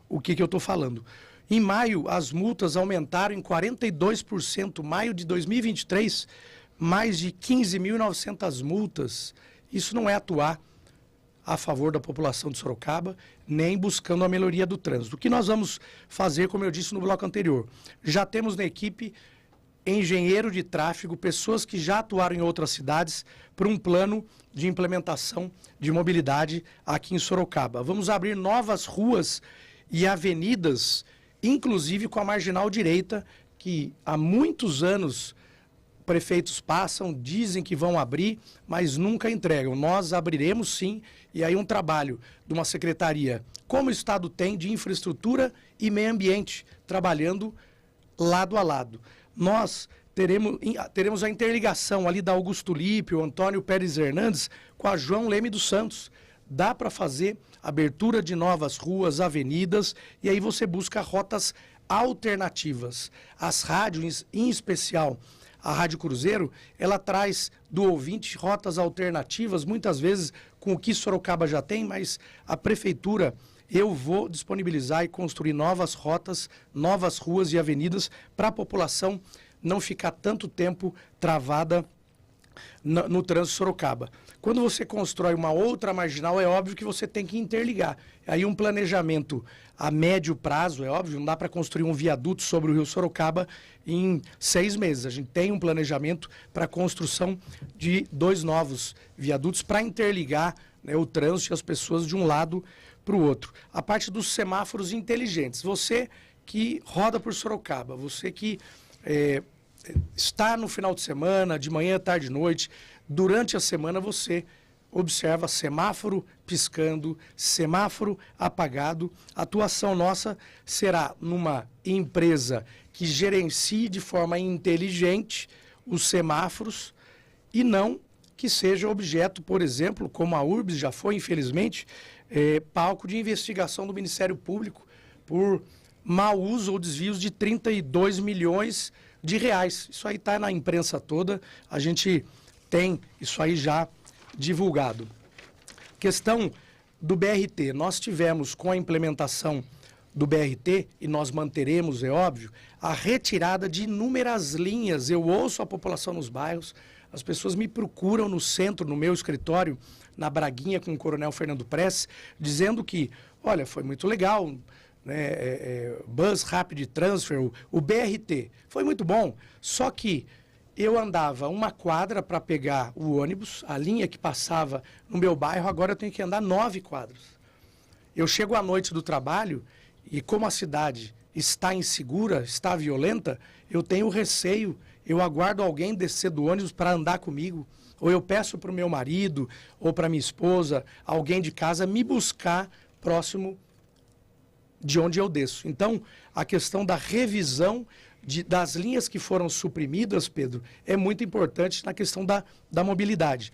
o que eu estou falando. Em maio, as multas aumentaram em 42%. Maio de 2023, mais de 15.900 multas. Isso não é atuar a favor da população de Sorocaba, nem buscando a melhoria do trânsito. O que nós vamos fazer, como eu disse no bloco anterior? Já temos na equipe engenheiro de tráfego, pessoas que já atuaram em outras cidades, para um plano de implementação de mobilidade aqui em Sorocaba. Vamos abrir novas ruas e avenidas, inclusive com a marginal direita, que há muitos anos prefeitos passam, dizem que vão abrir, mas nunca entregam. Nós abriremos sim, e aí um trabalho de uma secretaria, como o Estado tem, de infraestrutura e meio ambiente, trabalhando lado a lado. Nós teremos a interligação ali da Augusto Lippe, o Antônio Pérez Hernandes, com a João Leme dos Santos. Dá para fazer abertura de novas ruas, avenidas, e aí você busca rotas alternativas. As rádios, em especial a Rádio Cruzeiro, ela traz do ouvinte rotas alternativas, muitas vezes com o que Sorocaba já tem, mas a prefeitura, eu vou disponibilizar e construir novas rotas, novas ruas e avenidas para a população não ficar tanto tempo travada no trânsito de Sorocaba. Quando você constrói uma outra marginal, é óbvio que você tem que interligar. Aí um planejamento a médio prazo, é óbvio, não dá para construir um viaduto sobre o Rio Sorocaba em 6 meses. A gente tem um planejamento para a construção de 2 novos viadutos para interligar, né, o trânsito e as pessoas de um lado para o outro. A parte dos semáforos inteligentes. Você que roda por Sorocaba, você que está no final de semana, de manhã, tarde e noite, durante a semana você observa semáforo piscando, semáforo apagado. A atuação nossa será numa empresa que gerencie de forma inteligente os semáforos e não que seja objeto, por exemplo, como a URBS já foi, infelizmente, palco de investigação do Ministério Público por mau uso ou desvios de 32 milhões de reais. Isso aí está na imprensa toda, a gente tem isso aí já divulgado. Questão do BRT, nós tivemos com a implementação do BRT, e nós manteremos, é óbvio, a retirada de inúmeras linhas. Eu ouço a população nos bairros, as pessoas me procuram no centro, no meu escritório, na Braguinha com o Coronel Fernando Press, dizendo que, olha, foi muito legal, né, Bus Rapid Transfer, o BRT, foi muito bom, só que eu andava 1 quadra para pegar o ônibus, a linha que passava no meu bairro, agora eu tenho que andar 9 quadras. Eu chego à noite do trabalho e como a cidade está insegura, está violenta, eu tenho receio, eu aguardo alguém descer do ônibus para andar comigo, ou eu peço para o meu marido ou para minha esposa, alguém de casa, me buscar próximo de onde eu desço. Então, a questão da revisão das linhas que foram suprimidas, Pedro, é muito importante na questão da mobilidade.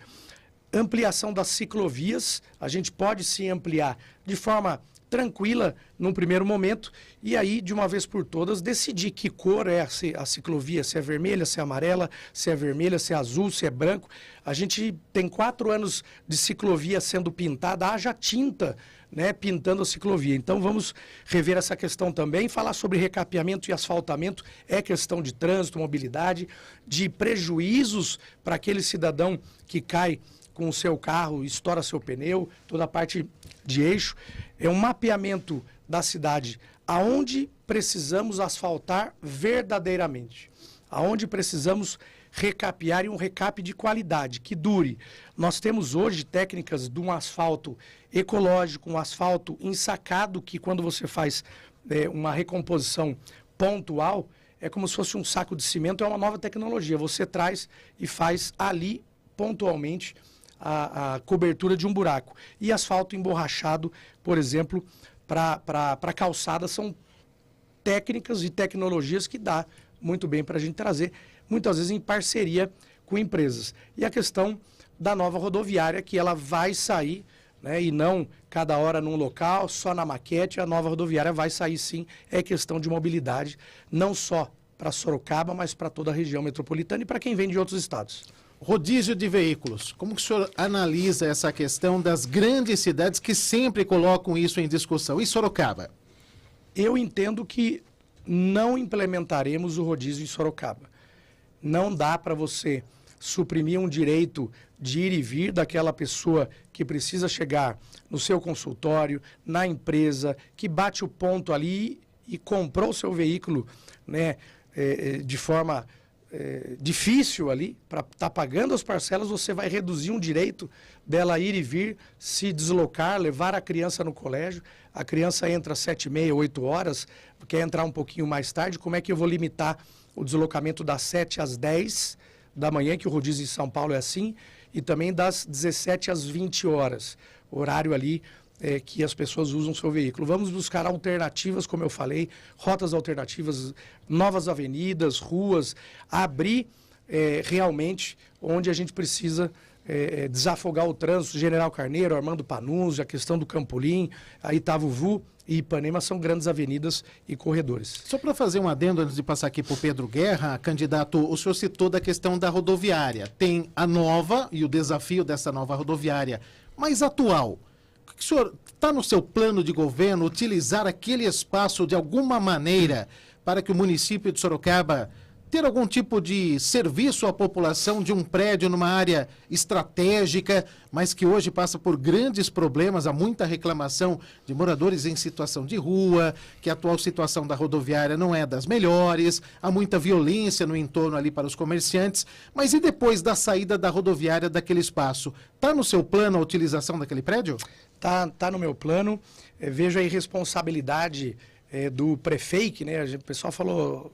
Ampliação das ciclovias, a gente pode sim ampliar de forma tranquila num primeiro momento e aí, de uma vez por todas, decidir que cor é a ciclovia, se é vermelha, se é amarela, se é vermelha, se é azul, se é branco. A gente tem 4 anos de ciclovia sendo pintada, haja tinta, né, pintando a ciclovia. Então vamos rever essa questão também, falar sobre recapeamento e asfaltamento, é questão de trânsito, mobilidade, de prejuízos para aquele cidadão que cai com o seu carro, estoura seu pneu, toda a parte de eixo. É um mapeamento da cidade, aonde precisamos asfaltar verdadeiramente, aonde precisamos recapear e um recape de qualidade, que dure. Nós temos hoje técnicas de um asfalto ecológico, um asfalto ensacado, que quando você faz uma recomposição pontual, é como se fosse um saco de cimento, é uma nova tecnologia. Você traz e faz ali, pontualmente, a cobertura de um buraco. E asfalto emborrachado, por exemplo, para calçada, são técnicas e tecnologias que dá muito bem para a gente trazer, muitas vezes em parceria com empresas. E a questão da nova rodoviária, que ela vai sair, né, e não cada hora num local, só na maquete, a nova rodoviária vai sair sim, é questão de mobilidade, não só para Sorocaba, mas para toda a região metropolitana e para quem vem de outros estados. Rodízio de veículos, como que o senhor analisa essa questão das grandes cidades que sempre colocam isso em discussão? E Sorocaba? Eu entendo que não implementaremos o rodízio em Sorocaba. Não dá para você suprimir um direito de ir e vir daquela pessoa que precisa chegar no seu consultório, na empresa, que bate o ponto ali e comprou o seu veículo, né, de forma difícil ali, para estar pagando as parcelas, você vai reduzir um direito dela ir e vir, se deslocar, levar a criança no colégio. A criança entra às 7h30, 8 horas, quer entrar um pouquinho mais tarde, como é que eu vou limitar o deslocamento das 7 às 10, da manhã, que o rodízio em São Paulo é assim, e também das 17 às 20 horas, horário ali que as pessoas usam o seu veículo. Vamos buscar alternativas, como eu falei, rotas alternativas, novas avenidas, ruas, abrir realmente onde a gente precisa desafogar o trânsito. General Carneiro, Armando Panunzi, a questão do Campolim, a Itavuvu e Ipanema são grandes avenidas e corredores. Só para fazer um adendo antes de passar aqui para o Pedro Guerra, candidato, o senhor citou da questão da rodoviária. Tem a nova e o desafio dessa nova rodoviária, mas atual. O senhor está no seu plano de governo utilizar aquele espaço de alguma maneira para que o município de Sorocaba ter algum tipo de serviço à população de um prédio numa área estratégica, mas que hoje passa por grandes problemas, há muita reclamação de moradores em situação de rua, que a atual situação da rodoviária não é das melhores, há muita violência no entorno ali para os comerciantes, mas e depois da saída da rodoviária daquele espaço? Está no seu plano a utilização daquele prédio? Tá no meu plano. Vejo a irresponsabilidade do prefeito, né? O pessoal falou,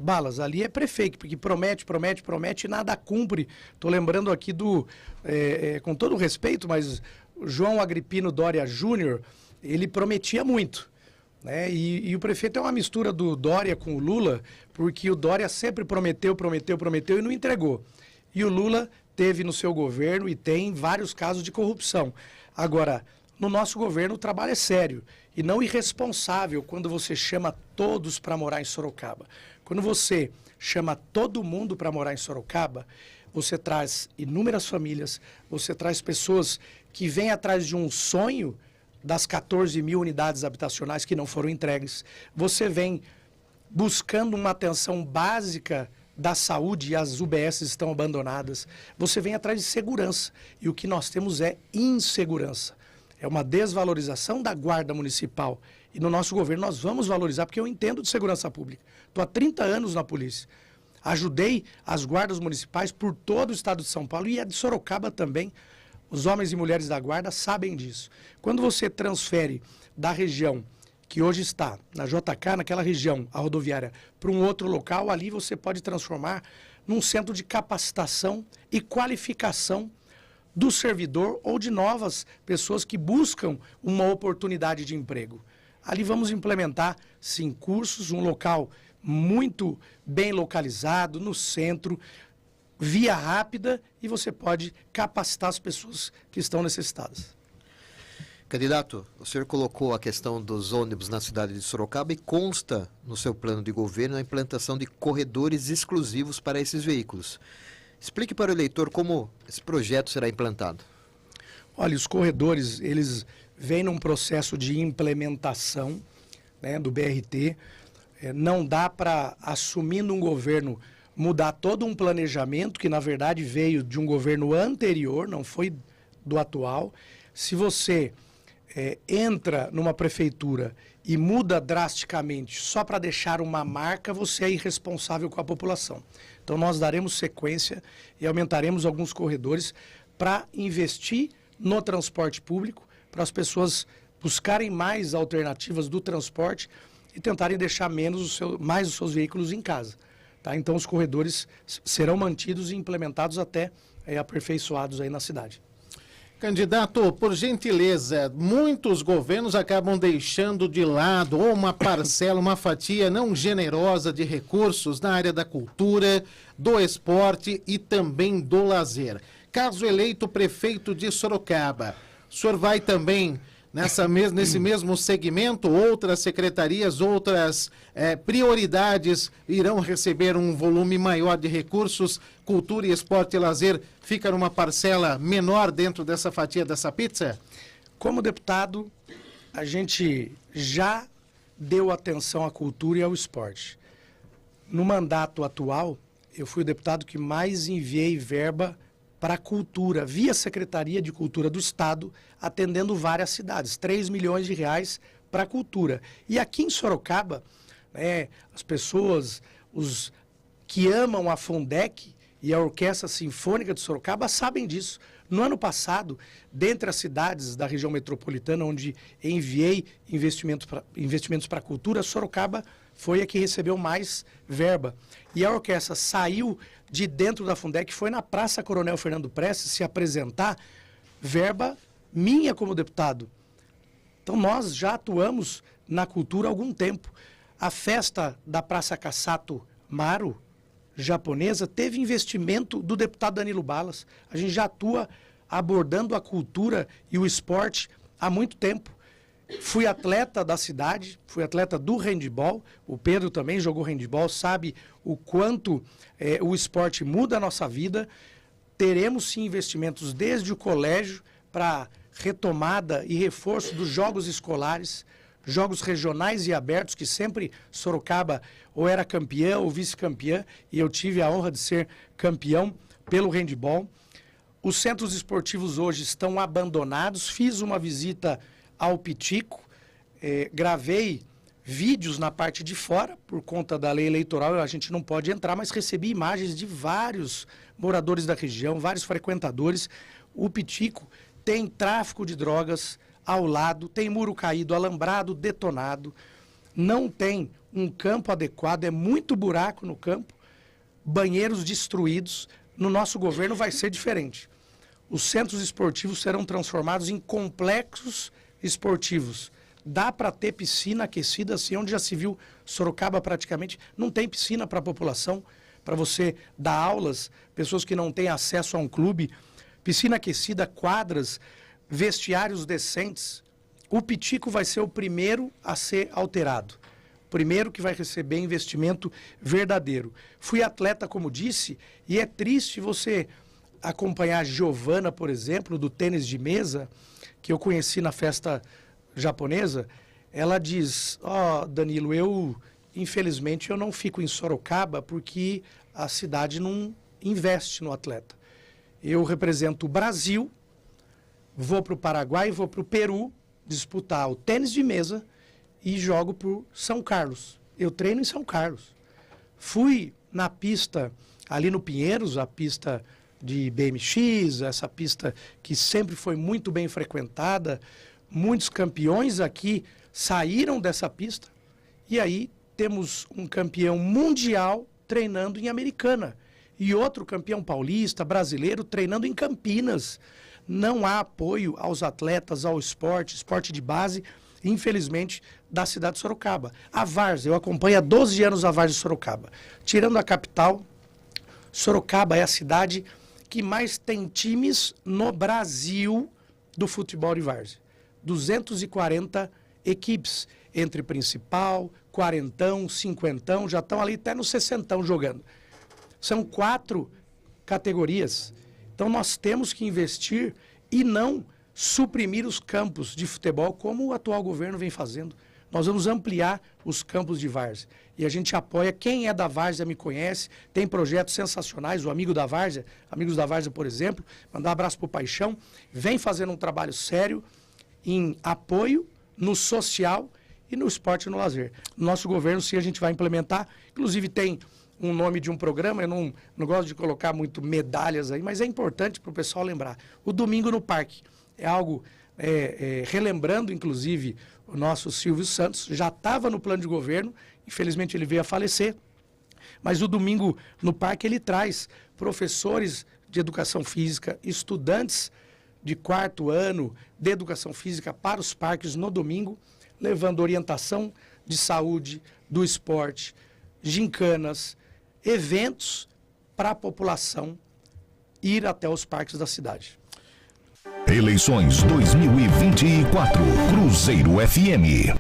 Balas, ali é prefeito, porque promete e nada cumpre. Estou lembrando aqui com todo respeito, mas o João Agripino Dória Júnior, ele prometia muito, né? E o prefeito é uma mistura do Dória com o Lula, porque o Dória sempre prometeu e não entregou. E o Lula teve no seu governo e tem vários casos de corrupção. Agora, no nosso governo o trabalho é sério e não irresponsável quando você chama todos para morar em Sorocaba. Quando você chama todo mundo para morar em Sorocaba, você traz inúmeras famílias, você traz pessoas que vêm atrás de um sonho das 14 mil unidades habitacionais que não foram entregues. Você vem buscando uma atenção básica da saúde e as UBS estão abandonadas. Você vem atrás de segurança e o que nós temos é insegurança. É uma desvalorização da guarda municipal. E no nosso governo nós vamos valorizar, porque eu entendo de segurança pública. Estou há 30 anos na polícia. Ajudei as guardas municipais por todo o estado de São Paulo e a de Sorocaba também. Os homens e mulheres da guarda sabem disso. Quando você transfere da região que hoje está na JK, naquela região, a rodoviária, para um outro local, ali você pode transformar num centro de capacitação e qualificação do servidor ou de novas pessoas que buscam uma oportunidade de emprego. Ali vamos implementar, sim, cursos, um local muito bem localizado, no centro, via rápida, e você pode capacitar as pessoas que estão necessitadas. Candidato, o senhor colocou a questão dos ônibus na cidade de Sorocaba e consta no seu plano de governo a implantação de corredores exclusivos para esses veículos. Explique para o eleitor como esse projeto será implantado. Olha, os corredores, eles vêm num processo de implementação, né, do BRT. Não dá para, assumindo um governo, mudar todo um planejamento que, na verdade, veio de um governo anterior, não foi do atual. Se você entra numa prefeitura e muda drasticamente só para deixar uma marca, você é irresponsável com a população. Então nós daremos sequência e aumentaremos alguns corredores para investir no transporte público, para as pessoas buscarem mais alternativas do transporte e tentarem deixar mais os seus veículos em casa. Tá? Então os corredores serão mantidos e implementados até aperfeiçoados aí na cidade. Candidato, por gentileza, muitos governos acabam deixando de lado ou uma parcela, uma fatia não generosa de recursos na área da cultura, do esporte e também do lazer. Caso eleito prefeito de Sorocaba, o senhor vai também nesse mesmo segmento? Outras secretarias, outras prioridades irão receber um volume maior de recursos? Cultura, esporte e lazer fica numa parcela menor dentro dessa fatia dessa pizza? Como deputado, a gente já deu atenção à cultura e ao esporte. No mandato atual, eu fui o deputado que mais enviei verba para a cultura, via Secretaria de Cultura do Estado, atendendo várias cidades, 3 milhões de reais para a cultura. E aqui em Sorocaba, as pessoas, os que amam a Fundec, e a Orquestra Sinfônica de Sorocaba sabem disso. No ano passado, dentre as cidades da região metropolitana, onde enviei investimentos para a cultura, Sorocaba foi a que recebeu mais verba. E a orquestra saiu de dentro da Fundec, foi na Praça Coronel Fernando Prestes se apresentar, verba minha como deputado. Então nós já atuamos na cultura há algum tempo. A festa da Praça Kassato Maru, japonesa, teve investimento do deputado Danilo Balas. A gente já atua abordando a cultura e o esporte há muito tempo. Fui atleta da cidade, fui atleta do handebol, o Pedro também jogou handebol, sabe o quanto o esporte muda a nossa vida. Teremos sim investimentos desde o colégio para retomada e reforço dos jogos escolares, jogos regionais e abertos, que sempre Sorocaba ou era campeã ou vice-campeã, e eu tive a honra de ser campeão pelo handebol. Os centros esportivos hoje estão abandonados. Fiz uma visita ao Pitico, gravei vídeos na parte de fora, por conta da lei eleitoral a gente não pode entrar, mas recebi imagens de vários moradores da região, vários frequentadores. O Pitico tem tráfico de drogas ao lado, tem muro caído, alambrado, detonado, não tem um campo adequado, é muito buraco no campo, banheiros destruídos. No nosso governo vai ser diferente. Os centros esportivos serão transformados em complexos esportivos. Dá para ter piscina aquecida, assim, onde já se viu Sorocaba praticamente não tem piscina para a população, para você dar aulas, pessoas que não têm acesso a um clube, piscina aquecida, quadras, vestiários decentes. O Pitico vai ser o primeiro a ser alterado, o primeiro que vai receber investimento verdadeiro. Fui atleta, como disse, e é triste você acompanhar a Giovana, por exemplo, do tênis de mesa, que eu conheci na festa japonesa. Ela diz: Danilo, infelizmente eu não fico em Sorocaba porque a cidade não investe no atleta. Eu represento o Brasil, vou para o Paraguai, vou para o Peru disputar o tênis de mesa e jogo por São Carlos. Eu treino em São Carlos. Fui na pista ali no Pinheiros, a pista de BMX, essa pista que sempre foi muito bem frequentada. Muitos campeões aqui saíram dessa pista. E aí temos um campeão mundial treinando em Americana. E outro campeão paulista, brasileiro, treinando em Campinas. Não há apoio aos atletas, ao esporte de base, infelizmente, da cidade de Sorocaba. A várzea, eu acompanho há 12 anos a várzea de Sorocaba. Tirando a capital, Sorocaba é a cidade que mais tem times no Brasil do futebol de várzea. 240 equipes, entre principal, quarentão, cinquentão, já estão ali até no sessentão jogando. São 4 categorias. Então nós temos que investir e não suprimir os campos de futebol como o atual governo vem fazendo. Nós vamos ampliar os campos de várzea. E a gente apoia. Quem é da várzea me conhece, tem projetos sensacionais. O Amigo da Várzea, Amigos da Várzea, por exemplo, mandar um abraço para o Paixão, vem fazendo um trabalho sério em apoio no social e no esporte e no lazer. No nosso governo, sim, a gente vai implementar. Inclusive tem um nome de um programa, eu não gosto de colocar muito medalhas aí, mas é importante para o pessoal lembrar. O Domingo no Parque é algo, relembrando, inclusive, o nosso Silvio Santos, já estava no plano de governo, infelizmente ele veio a falecer, mas o Domingo no Parque ele traz professores de educação física, estudantes de 4º ano de educação física para os parques no domingo, levando orientação de saúde, do esporte, gincanas, eventos para a população ir até os parques da cidade. Eleições 2024, Cruzeiro FM.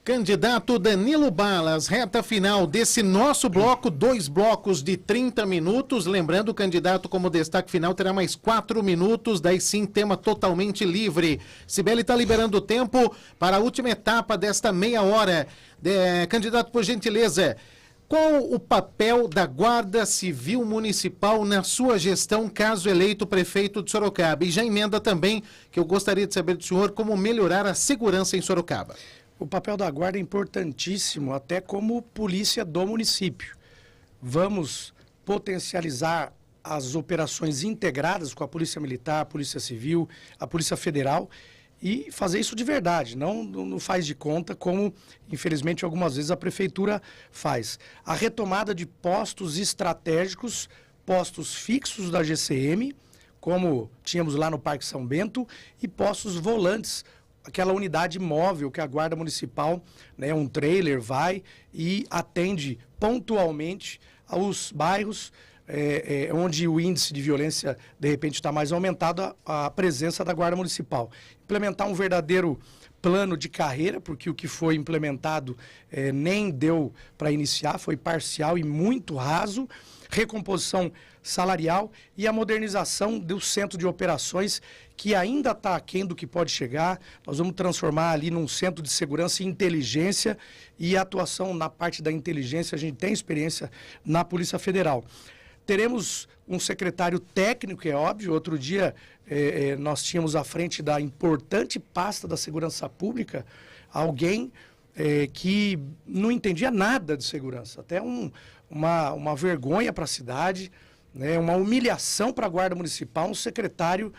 Candidato Danilo Balas, reta final desse nosso bloco, 2 blocos de 30 minutos. Lembrando, o candidato como destaque final terá mais 4 minutos, daí sim, tema totalmente livre. Sibeli está liberando o tempo para a última etapa desta meia hora. Candidato, por gentileza, qual o papel da Guarda Civil Municipal na sua gestão, caso eleito prefeito de Sorocaba? E já emenda também, que eu gostaria de saber do senhor, como melhorar a segurança em Sorocaba. O papel da Guarda é importantíssimo, até como polícia do município. Vamos potencializar as operações integradas com a Polícia Militar, a Polícia Civil, a Polícia Federal, e fazer isso de verdade, não faz de conta como, infelizmente, algumas vezes a Prefeitura faz. A retomada de postos estratégicos, postos fixos da GCM, como tínhamos lá no Parque São Bento, e postos volantes, aquela unidade móvel que a Guarda Municipal, né, um trailer, vai e atende pontualmente aos bairros onde o índice de violência, de repente, está mais aumentado, a presença da Guarda Municipal. Implementar um verdadeiro plano de carreira, porque o que foi implementado nem deu para iniciar, foi parcial e muito raso, recomposição salarial e a modernização do centro de operações, que ainda está aquém do que pode chegar. Nós vamos transformar ali num centro de segurança e inteligência, e a atuação na parte da inteligência, a gente tem experiência na Polícia Federal. Teremos um secretário técnico, é óbvio. Outro dia nós tínhamos à frente da importante pasta da segurança pública alguém que não entendia nada de segurança. Até uma vergonha para a cidade, né, uma humilhação para a Guarda Municipal, um secretário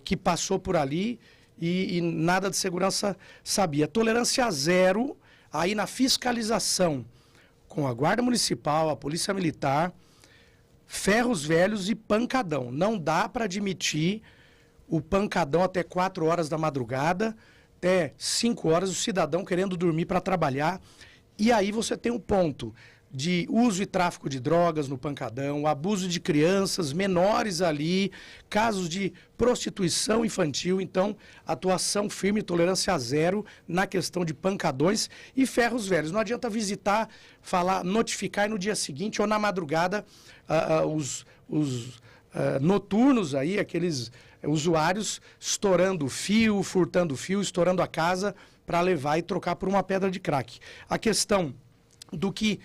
que passou por ali e nada de segurança sabia. Tolerância zero aí na fiscalização com a Guarda Municipal, a Polícia Militar, ferros velhos e pancadão. Não dá para admitir o pancadão até 4 horas da madrugada, até 5 horas, o cidadão querendo dormir para trabalhar. E aí você tem um ponto de uso e tráfico de drogas no pancadão, abuso de crianças, menores ali, casos de prostituição infantil. Então, atuação firme, tolerância zero na questão de pancadões e ferros velhos. Não adianta visitar, falar, notificar e no dia seguinte ou na madrugada os noturnos aí, aqueles usuários estourando fio, furtando fio, estourando a casa para levar e trocar por uma pedra de crack. A questão do que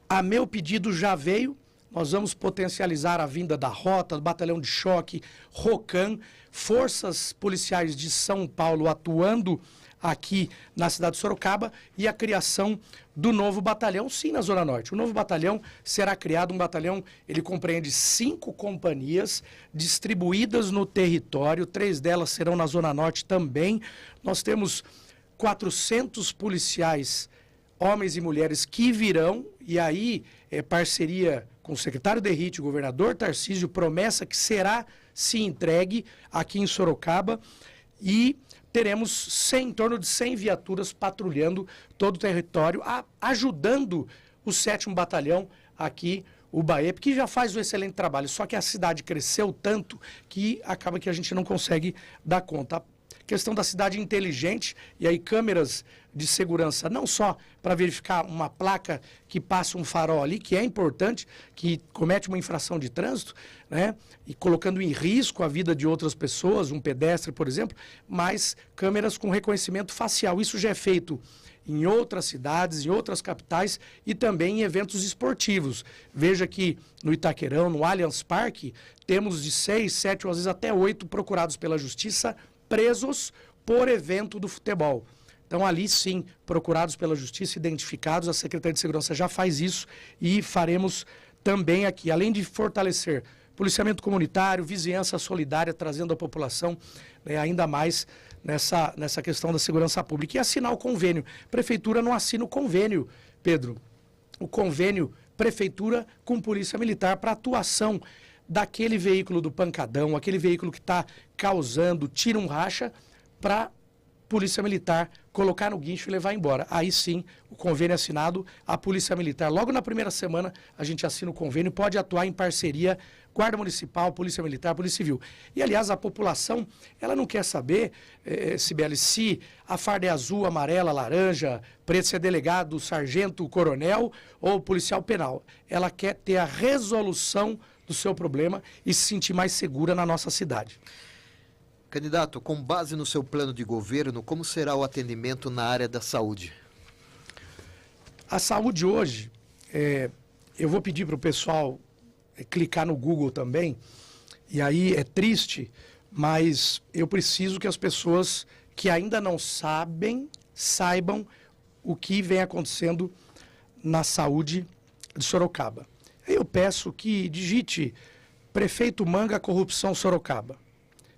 a meu pedido já veio, nós vamos potencializar a vinda da Rota, do Batalhão de Choque, ROCAM, forças policiais de São Paulo atuando aqui na cidade de Sorocaba e a criação do novo batalhão, sim, na Zona Norte. O novo batalhão será criado, um batalhão, ele compreende 5 companhias distribuídas no território, 3 delas serão na Zona Norte também. Nós temos 400 policiais, homens e mulheres que virão, e aí parceria com o secretário Derrite, o governador Tarcísio, promessa que será se entregue aqui em Sorocaba, e teremos em torno de 100 viaturas patrulhando todo o território, ajudando o 7º Batalhão aqui, o BAEP, que já faz um excelente trabalho, só que a cidade cresceu tanto que acaba que a gente não consegue dar conta. Questão da cidade inteligente, e aí câmeras de segurança, não só para verificar uma placa que passa um farol ali, que é importante, que comete uma infração de trânsito, né, e colocando em risco a vida de outras pessoas, um pedestre, por exemplo, mas câmeras com reconhecimento facial. Isso já é feito em outras cidades, em outras capitais e também em eventos esportivos. Veja que no Itaquerão, no Allianz Parque, temos de 6, 7 ou às vezes até 8 procurados pela Justiça, presos por evento do futebol. Então, ali sim, procurados pela Justiça, identificados, a Secretaria de Segurança já faz isso e faremos também aqui, além de fortalecer policiamento comunitário, vizinhança solidária, trazendo a população ainda mais nessa questão da segurança pública. E assinar o convênio. Prefeitura não assina o convênio, Pedro. O convênio Prefeitura com Polícia Militar para atuação daquele veículo do pancadão, aquele veículo que está causando, tira um racha, para Polícia Militar colocar no guincho e levar embora. Aí sim, o convênio assinado, a Polícia Militar, logo na primeira semana, a gente assina o convênio, pode atuar em parceria, Guarda Municipal, Polícia Militar, Polícia Civil. E, aliás, a população, ela não quer saber, Cibele, se a farda é azul, amarela, laranja, preto, se é delegado, sargento, coronel ou policial penal. Ela quer ter a resolução do seu problema e se sentir mais segura na nossa cidade. Candidato, com base no seu plano de governo, como será o atendimento na área da saúde? A saúde hoje, eu vou pedir para o pessoal clicar no Google também, e aí é triste, mas eu preciso que as pessoas que ainda não saibam o que vem acontecendo na saúde de Sorocaba. Eu peço que digite Prefeito Manga, corrupção Sorocaba.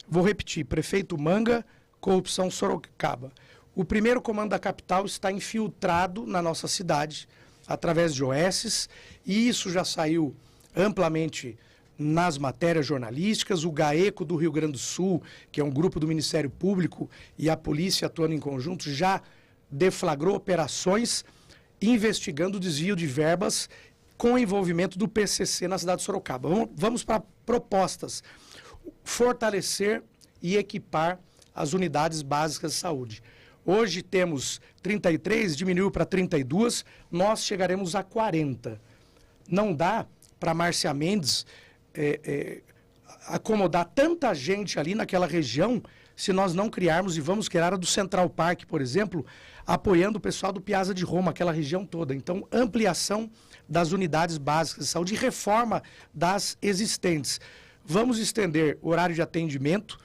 Vou repetir, Prefeito Manga, corrupção Sorocaba. O primeiro comando da capital está infiltrado na nossa cidade, através de OSs, e isso já saiu amplamente nas matérias jornalísticas. O GAECO do Rio Grande do Sul, que é um grupo do Ministério Público, e a polícia atuando em conjunto, já deflagrou operações investigando o desvio de verbas com envolvimento do PCC na cidade de Sorocaba. Vamos para propostas. Fortalecer e equipar as unidades básicas de saúde. Hoje temos 33, diminuiu para 32, nós chegaremos a 40. Não dá para Márcia Mendes acomodar tanta gente ali naquela região se nós não criarmos, e vamos criar a do Central Park, por exemplo, apoiando o pessoal do Piazza de Roma, aquela região toda. Então, ampliação das unidades básicas de saúde e reforma das existentes. Vamos estender o horário de atendimento,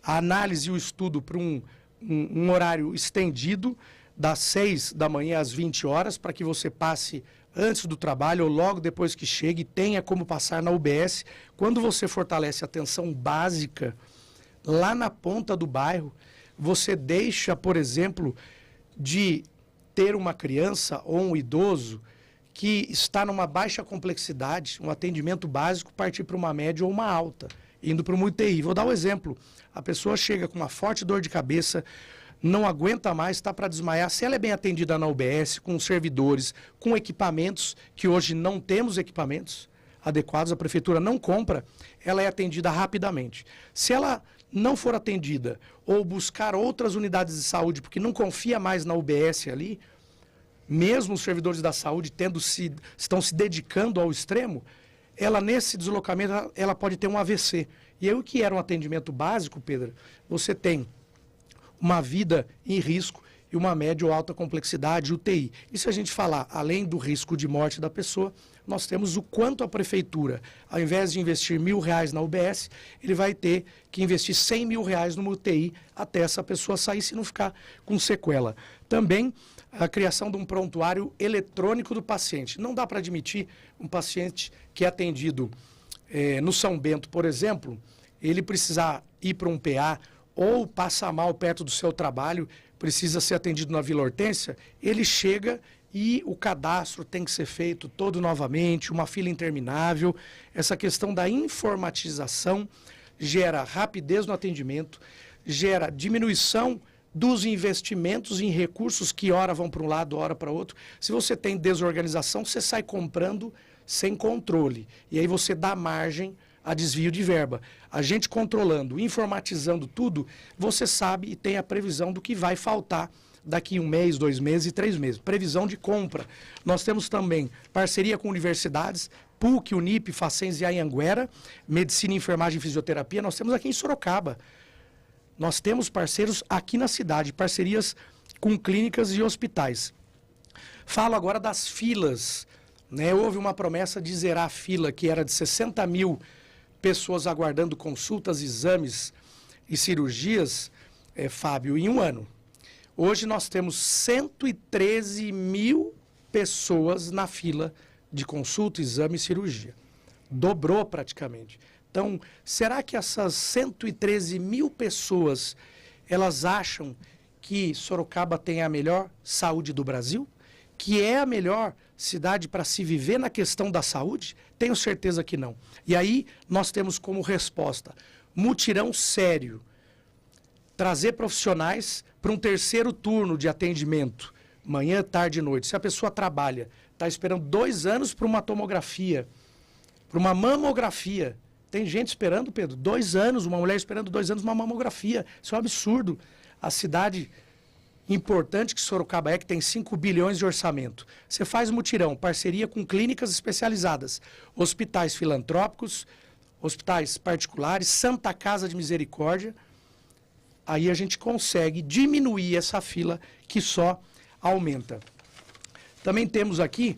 a análise e o estudo para um horário estendido, das 6 da manhã às 20 horas, para que você passe antes do trabalho ou logo depois que chegue, tenha como passar na UBS. Quando você fortalece a atenção básica, lá na ponta do bairro, você deixa, por exemplo, de ter uma criança ou um idoso que está numa baixa complexidade, um atendimento básico, partir para uma média ou uma alta, indo para uma UTI. Vou dar um exemplo. A pessoa chega com uma forte dor de cabeça, não aguenta mais, está para desmaiar. Se ela é bem atendida na UBS, com servidores, com equipamentos, que hoje não temos equipamentos adequados, a prefeitura não compra, ela é atendida rapidamente. Se ela não for atendida ou buscar outras unidades de saúde, porque não confia mais na UBS ali, mesmo os servidores da saúde estão se dedicando ao extremo, ela nesse deslocamento ela pode ter um AVC. E aí o que era um atendimento básico, Pedro, você tem uma vida em risco e uma média ou alta complexidade, UTI. E se a gente falar, além do risco de morte da pessoa, nós temos o quanto a prefeitura, ao invés de investir R$1.000 na UBS, ele vai ter que investir R$100.000 numa UTI até essa pessoa sair, se não ficar com sequela. Também a criação de um prontuário eletrônico do paciente. Não dá para admitir um paciente que é atendido no São Bento, por exemplo, ele precisar ir para um PA ou passa mal perto do seu trabalho, precisa ser atendido na Vila Hortência, ele chega e o cadastro tem que ser feito todo novamente, uma fila interminável. Essa questão da informatização gera rapidez no atendimento, gera diminuição dos investimentos em recursos que ora vão para um lado, ora para outro. Se você tem desorganização, você sai comprando sem controle. E aí você dá margem a desvio de verba. A gente controlando, informatizando tudo, você sabe e tem a previsão do que vai faltar daqui 1 mês, 2 meses e 3 meses. Previsão de compra. Nós temos também parceria com universidades, PUC, Unip, Facens e Anhanguera, Medicina, Enfermagem e Fisioterapia. Nós temos aqui em Sorocaba. Nós temos parceiros aqui na cidade, parcerias com clínicas e hospitais. Falo agora das filas. Houve uma promessa de zerar a fila, que era de 60 mil pessoas aguardando consultas, exames e cirurgias, Fábio, em 1 ano. Hoje nós temos 113 mil pessoas na fila de consulta, exame e cirurgia. Dobrou praticamente. Então, será que essas 113 mil pessoas, elas acham que Sorocaba tem a melhor saúde do Brasil? Que é a melhor cidade para se viver na questão da saúde? Tenho certeza que não. E aí nós temos como resposta mutirão sério, trazer profissionais para um terceiro turno de atendimento, manhã, tarde e noite. Se a pessoa trabalha, está esperando 2 anos para uma tomografia, para uma mamografia. Tem gente esperando, Pedro, 2 anos, uma mulher esperando 2 anos uma mamografia. Isso é um absurdo. A cidade importante que Sorocaba que tem 5 bilhões de orçamento. Você faz mutirão, parceria com clínicas especializadas, hospitais filantrópicos, hospitais particulares, Santa Casa de Misericórdia. Aí a gente consegue diminuir essa fila que só aumenta. Também temos aqui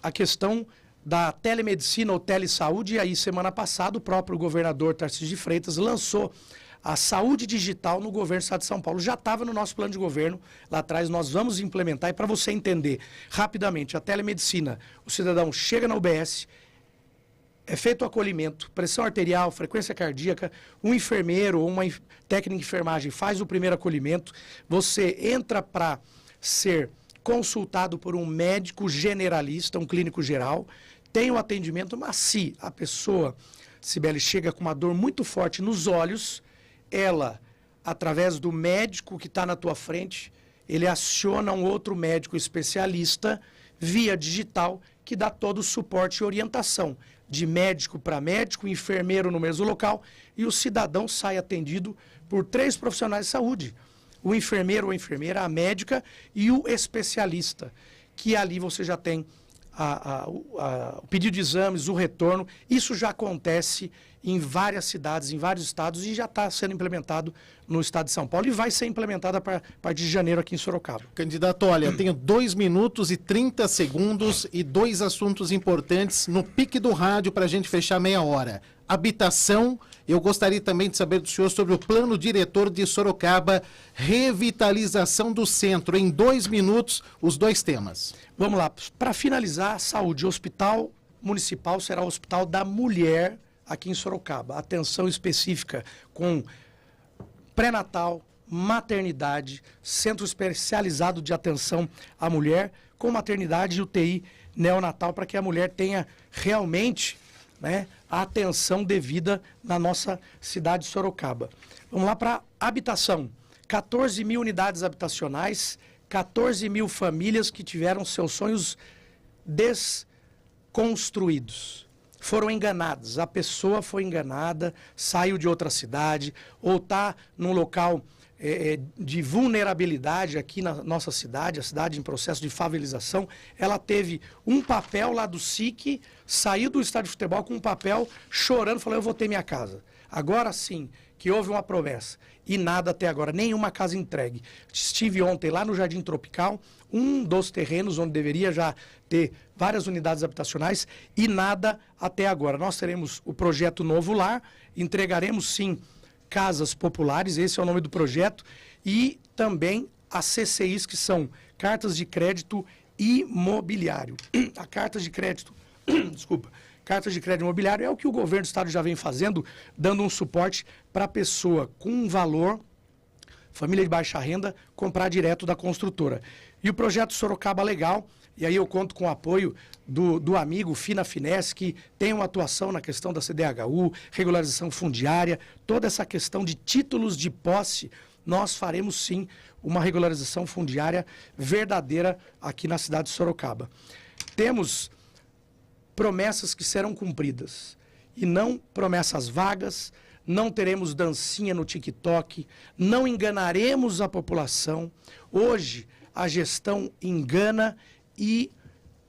a questão da telemedicina ou telesaúde. E aí, semana passada, o próprio governador Tarcísio de Freitas lançou a saúde digital no governo do estado de São Paulo. Já estava no nosso plano de governo, lá atrás nós vamos implementar. E para você entender rapidamente, a telemedicina, o cidadão chega na UBS, é feito o acolhimento, pressão arterial, frequência cardíaca, um enfermeiro ou uma técnica de enfermagem faz o primeiro acolhimento, você entra para ser consultado por um médico generalista, um clínico geral, tem o atendimento, mas se a pessoa, Cibele, chega com uma dor muito forte nos olhos, ela, através do médico que está na tua frente, ele aciona um outro médico especialista via digital que dá todo o suporte e orientação, de médico para médico, enfermeiro no mesmo local, e o cidadão sai atendido por 3 profissionais de saúde. O enfermeiro ou enfermeira, a médica e o especialista, que ali você já tem o pedido de exames, o retorno. Isso já acontece em várias cidades, em vários estados, e já está sendo implementado no estado de São Paulo e vai ser implementado a partir de janeiro aqui em Sorocaba. Candidato, olha, tenho 2 minutos e 30 segundos e 2 assuntos importantes no pique do rádio para a gente fechar meia hora. Habitação, eu gostaria também de saber do senhor sobre o plano diretor de Sorocaba, revitalização do centro. Em 2 minutos, os 2 temas. Vamos lá, para finalizar, saúde. O Hospital Municipal será o Hospital da Mulher aqui em Sorocaba. Atenção específica com pré-natal, maternidade, centro especializado de atenção à mulher, com maternidade e UTI neonatal, para que a mulher tenha realmente, né, a atenção devida na nossa cidade de Sorocaba. Vamos lá para habitação. 14 mil unidades habitacionais, 14 mil famílias que tiveram seus sonhos desconstruídos. Foram enganadas, a pessoa foi enganada, saiu de outra cidade, ou está num local de vulnerabilidade aqui na nossa cidade, a cidade em processo de favelização. Ela teve um papel lá do SIC, saiu do estádio de futebol com um papel, chorando, falou, eu vou ter minha casa. Agora sim, que houve uma promessa, e nada até agora, nenhuma casa entregue. Estive ontem lá no Jardim Tropical, um dos terrenos onde deveria já ter várias unidades habitacionais, e nada até agora. Nós teremos o projeto Novo Lar, entregaremos sim casas populares, esse é o nome do projeto, e também as CCIs, que são cartas de crédito imobiliário. A cartas de crédito, cartas de crédito imobiliário é o que o governo do estado já vem fazendo, dando um suporte para a pessoa com um valor, família de baixa renda, comprar direto da construtora. E o projeto Sorocaba Legal, e aí eu conto com o apoio do amigo Fina Finesse, que tem uma atuação na questão da CDHU, regularização fundiária, toda essa questão de títulos de posse. Nós faremos sim uma regularização fundiária verdadeira aqui na cidade de Sorocaba. Temos promessas que serão cumpridas, e não promessas vagas, não teremos dancinha no TikTok, não enganaremos a população. Hoje a gestão engana e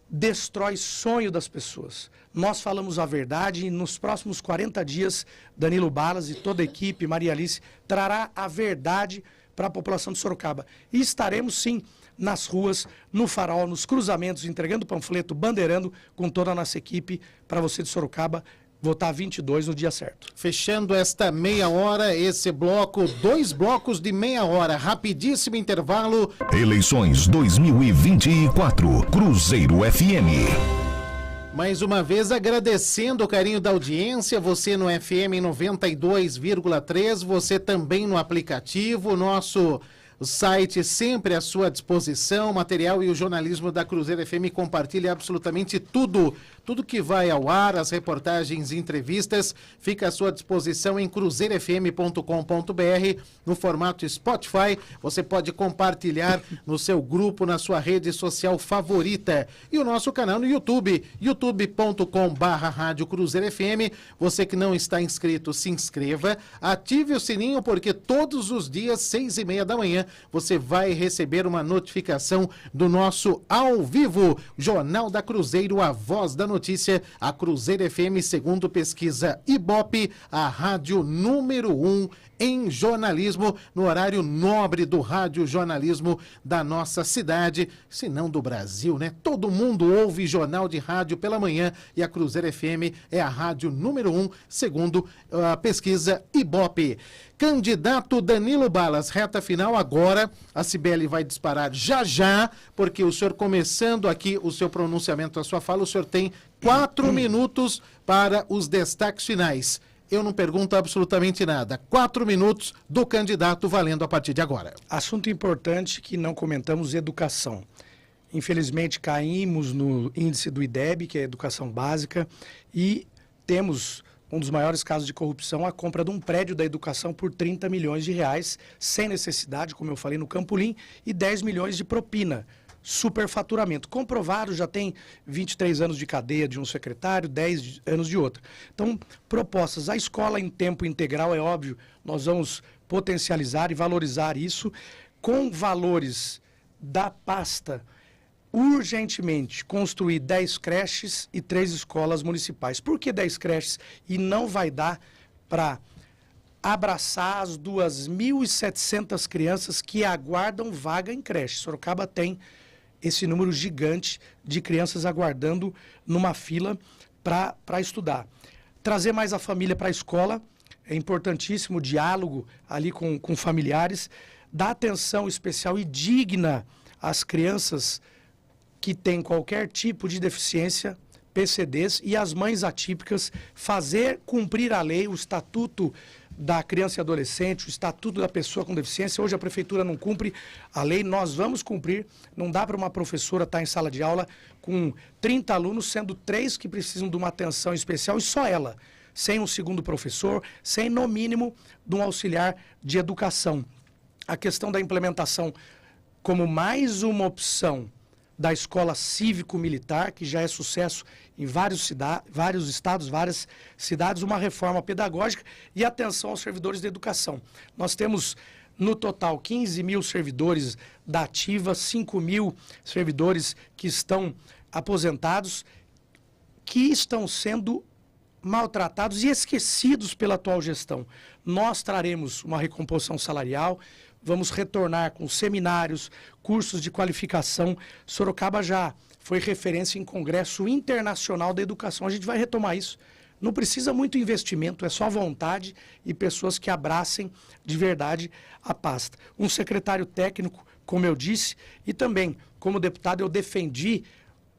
destrói sonho das pessoas. Nós falamos a verdade e nos próximos 40 dias, Danilo Balas e toda a equipe, Maria Alice, trará a verdade para a população de Sorocaba. E estaremos sim nas ruas, no farol, nos cruzamentos, entregando panfleto, bandeirando com toda a nossa equipe para você de Sorocaba votar 22 no dia certo. Fechando esta meia hora, esse bloco, 2 blocos de meia hora, rapidíssimo intervalo. Eleições 2024, Cruzeiro FM. Mais uma vez agradecendo o carinho da audiência, você no FM 92,3, você também no aplicativo, nosso site sempre à sua disposição, o material e o jornalismo da Cruzeiro FM compartilha absolutamente tudo que vai ao ar, as reportagens e entrevistas, fica à sua disposição em cruzeirofm.com.br, no formato Spotify, você pode compartilhar no seu grupo, na sua rede social favorita, e o nosso canal no YouTube, youtube.com/Rádio Cruzeiro FM. Você que não está inscrito, se inscreva, ative o sininho, porque todos os dias, 6h30 da manhã, você vai receber uma notificação do nosso ao vivo, Jornal da Cruzeiro, a voz da notícia, a Cruzeiro FM, segundo pesquisa Ibope, a rádio número 1 em jornalismo, no horário nobre do rádio jornalismo da nossa cidade, se não do Brasil, né? Todo mundo ouve jornal de rádio pela manhã e a Cruzeiro FM é a rádio número 1, segundo a pesquisa Ibope. Candidato Danilo Balas, reta final agora, a Cibele vai disparar já, porque o senhor começando aqui o seu pronunciamento, a sua fala, o senhor tem 4 minutos para os destaques finais. Eu não pergunto absolutamente nada. 4 minutos do candidato valendo a partir de agora. Assunto importante que não comentamos, educação. Infelizmente, caímos no índice do IDEB, que é a educação básica, e temos um dos maiores casos de corrupção, a compra de um prédio da educação por 30 milhões de reais, sem necessidade, como eu falei, no Campolim, e 10 milhões de propina. Superfaturamento. Comprovado, já tem 23 anos de cadeia de um secretário, 10 anos de outro. Então, propostas. A escola em tempo integral, é óbvio, nós vamos potencializar e valorizar isso com valores da pasta. Urgentemente construir 10 creches e 3 escolas municipais. Por que 10 creches? E não vai dar para abraçar as 2.700 crianças que aguardam vaga em creche. Sorocaba tem esse número gigante de crianças aguardando numa fila para estudar. Trazer mais a família para a escola, é importantíssimo o diálogo ali com familiares, dar atenção especial e digna às crianças que têm qualquer tipo de deficiência, PCDs, e as mães atípicas, fazer cumprir a lei, o Estatuto da Criança e Adolescente, o Estatuto da Pessoa com Deficiência. Hoje a Prefeitura não cumpre a lei, nós vamos cumprir. Não dá para uma professora estar em sala de aula com 30 alunos, sendo 3 que precisam de uma atenção especial e só ela, sem um segundo professor, sem, no mínimo, de um auxiliar de educação. A questão da implementação como mais uma opção da escola cívico-militar, que já é sucesso em vários estados, várias cidades, uma reforma pedagógica e atenção aos servidores de educação. Nós temos, no total, 15 mil servidores da ativa, 5 mil servidores que estão aposentados, que estão sendo maltratados e esquecidos pela atual gestão. Nós traremos uma recomposição salarial, vamos retornar com seminários, cursos de qualificação. Sorocaba já foi referência em congresso internacional da educação. A gente vai retomar isso. Não precisa muito investimento, é só vontade e pessoas que abracem de verdade a pasta. Um secretário técnico, como eu disse, e também, como deputado, eu defendi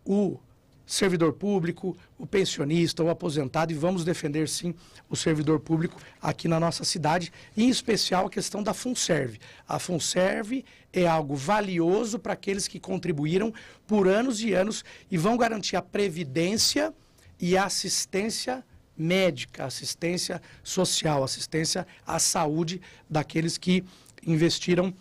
o servidor público, o pensionista, o aposentado, e vamos defender sim o servidor público aqui na nossa cidade, e em especial a questão da Funserv. A Funserv é algo valioso para aqueles que contribuíram por anos e anos e vão garantir a previdência e a assistência médica, assistência social, assistência à saúde daqueles que investiram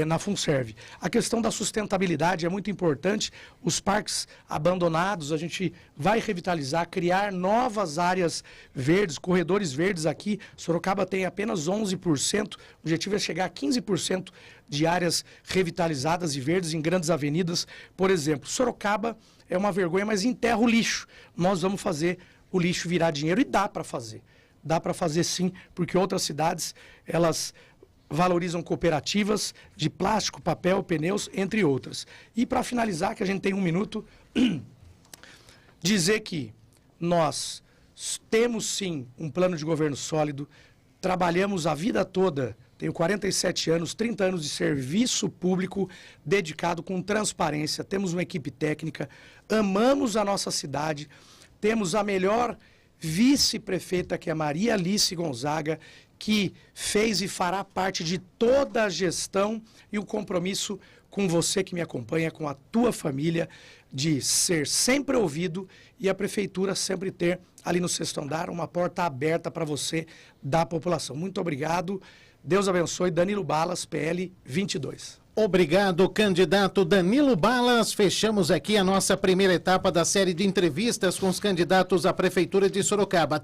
na Funserv. A questão da sustentabilidade é muito importante. Os parques abandonados, a gente vai revitalizar, criar novas áreas verdes, corredores verdes aqui. Sorocaba tem apenas 11%, o objetivo é chegar a 15% de áreas revitalizadas e verdes em grandes avenidas. Por exemplo, Sorocaba é uma vergonha, mas enterra o lixo. Nós vamos fazer o lixo virar dinheiro e dá para fazer. Dá para fazer sim, porque outras cidades, elas valorizam cooperativas de plástico, papel, pneus, entre outras. E para finalizar, que a gente tem 1 minuto, dizer que nós temos sim um plano de governo sólido, trabalhamos a vida toda, tenho 47 anos, 30 anos de serviço público dedicado com transparência, temos uma equipe técnica, amamos a nossa cidade, temos a melhor vice-prefeita, que é Maria Alice Gonzaga, que fez e fará parte de toda a gestão, e o compromisso com você que me acompanha, com a tua família, de ser sempre ouvido e a prefeitura sempre ter ali no 6º andar uma porta aberta para você da população. Muito obrigado, Deus abençoe. Danilo Balas, PL 22. Obrigado, candidato Danilo Balas. Fechamos aqui a nossa primeira etapa da série de entrevistas com os candidatos à Prefeitura de Sorocaba.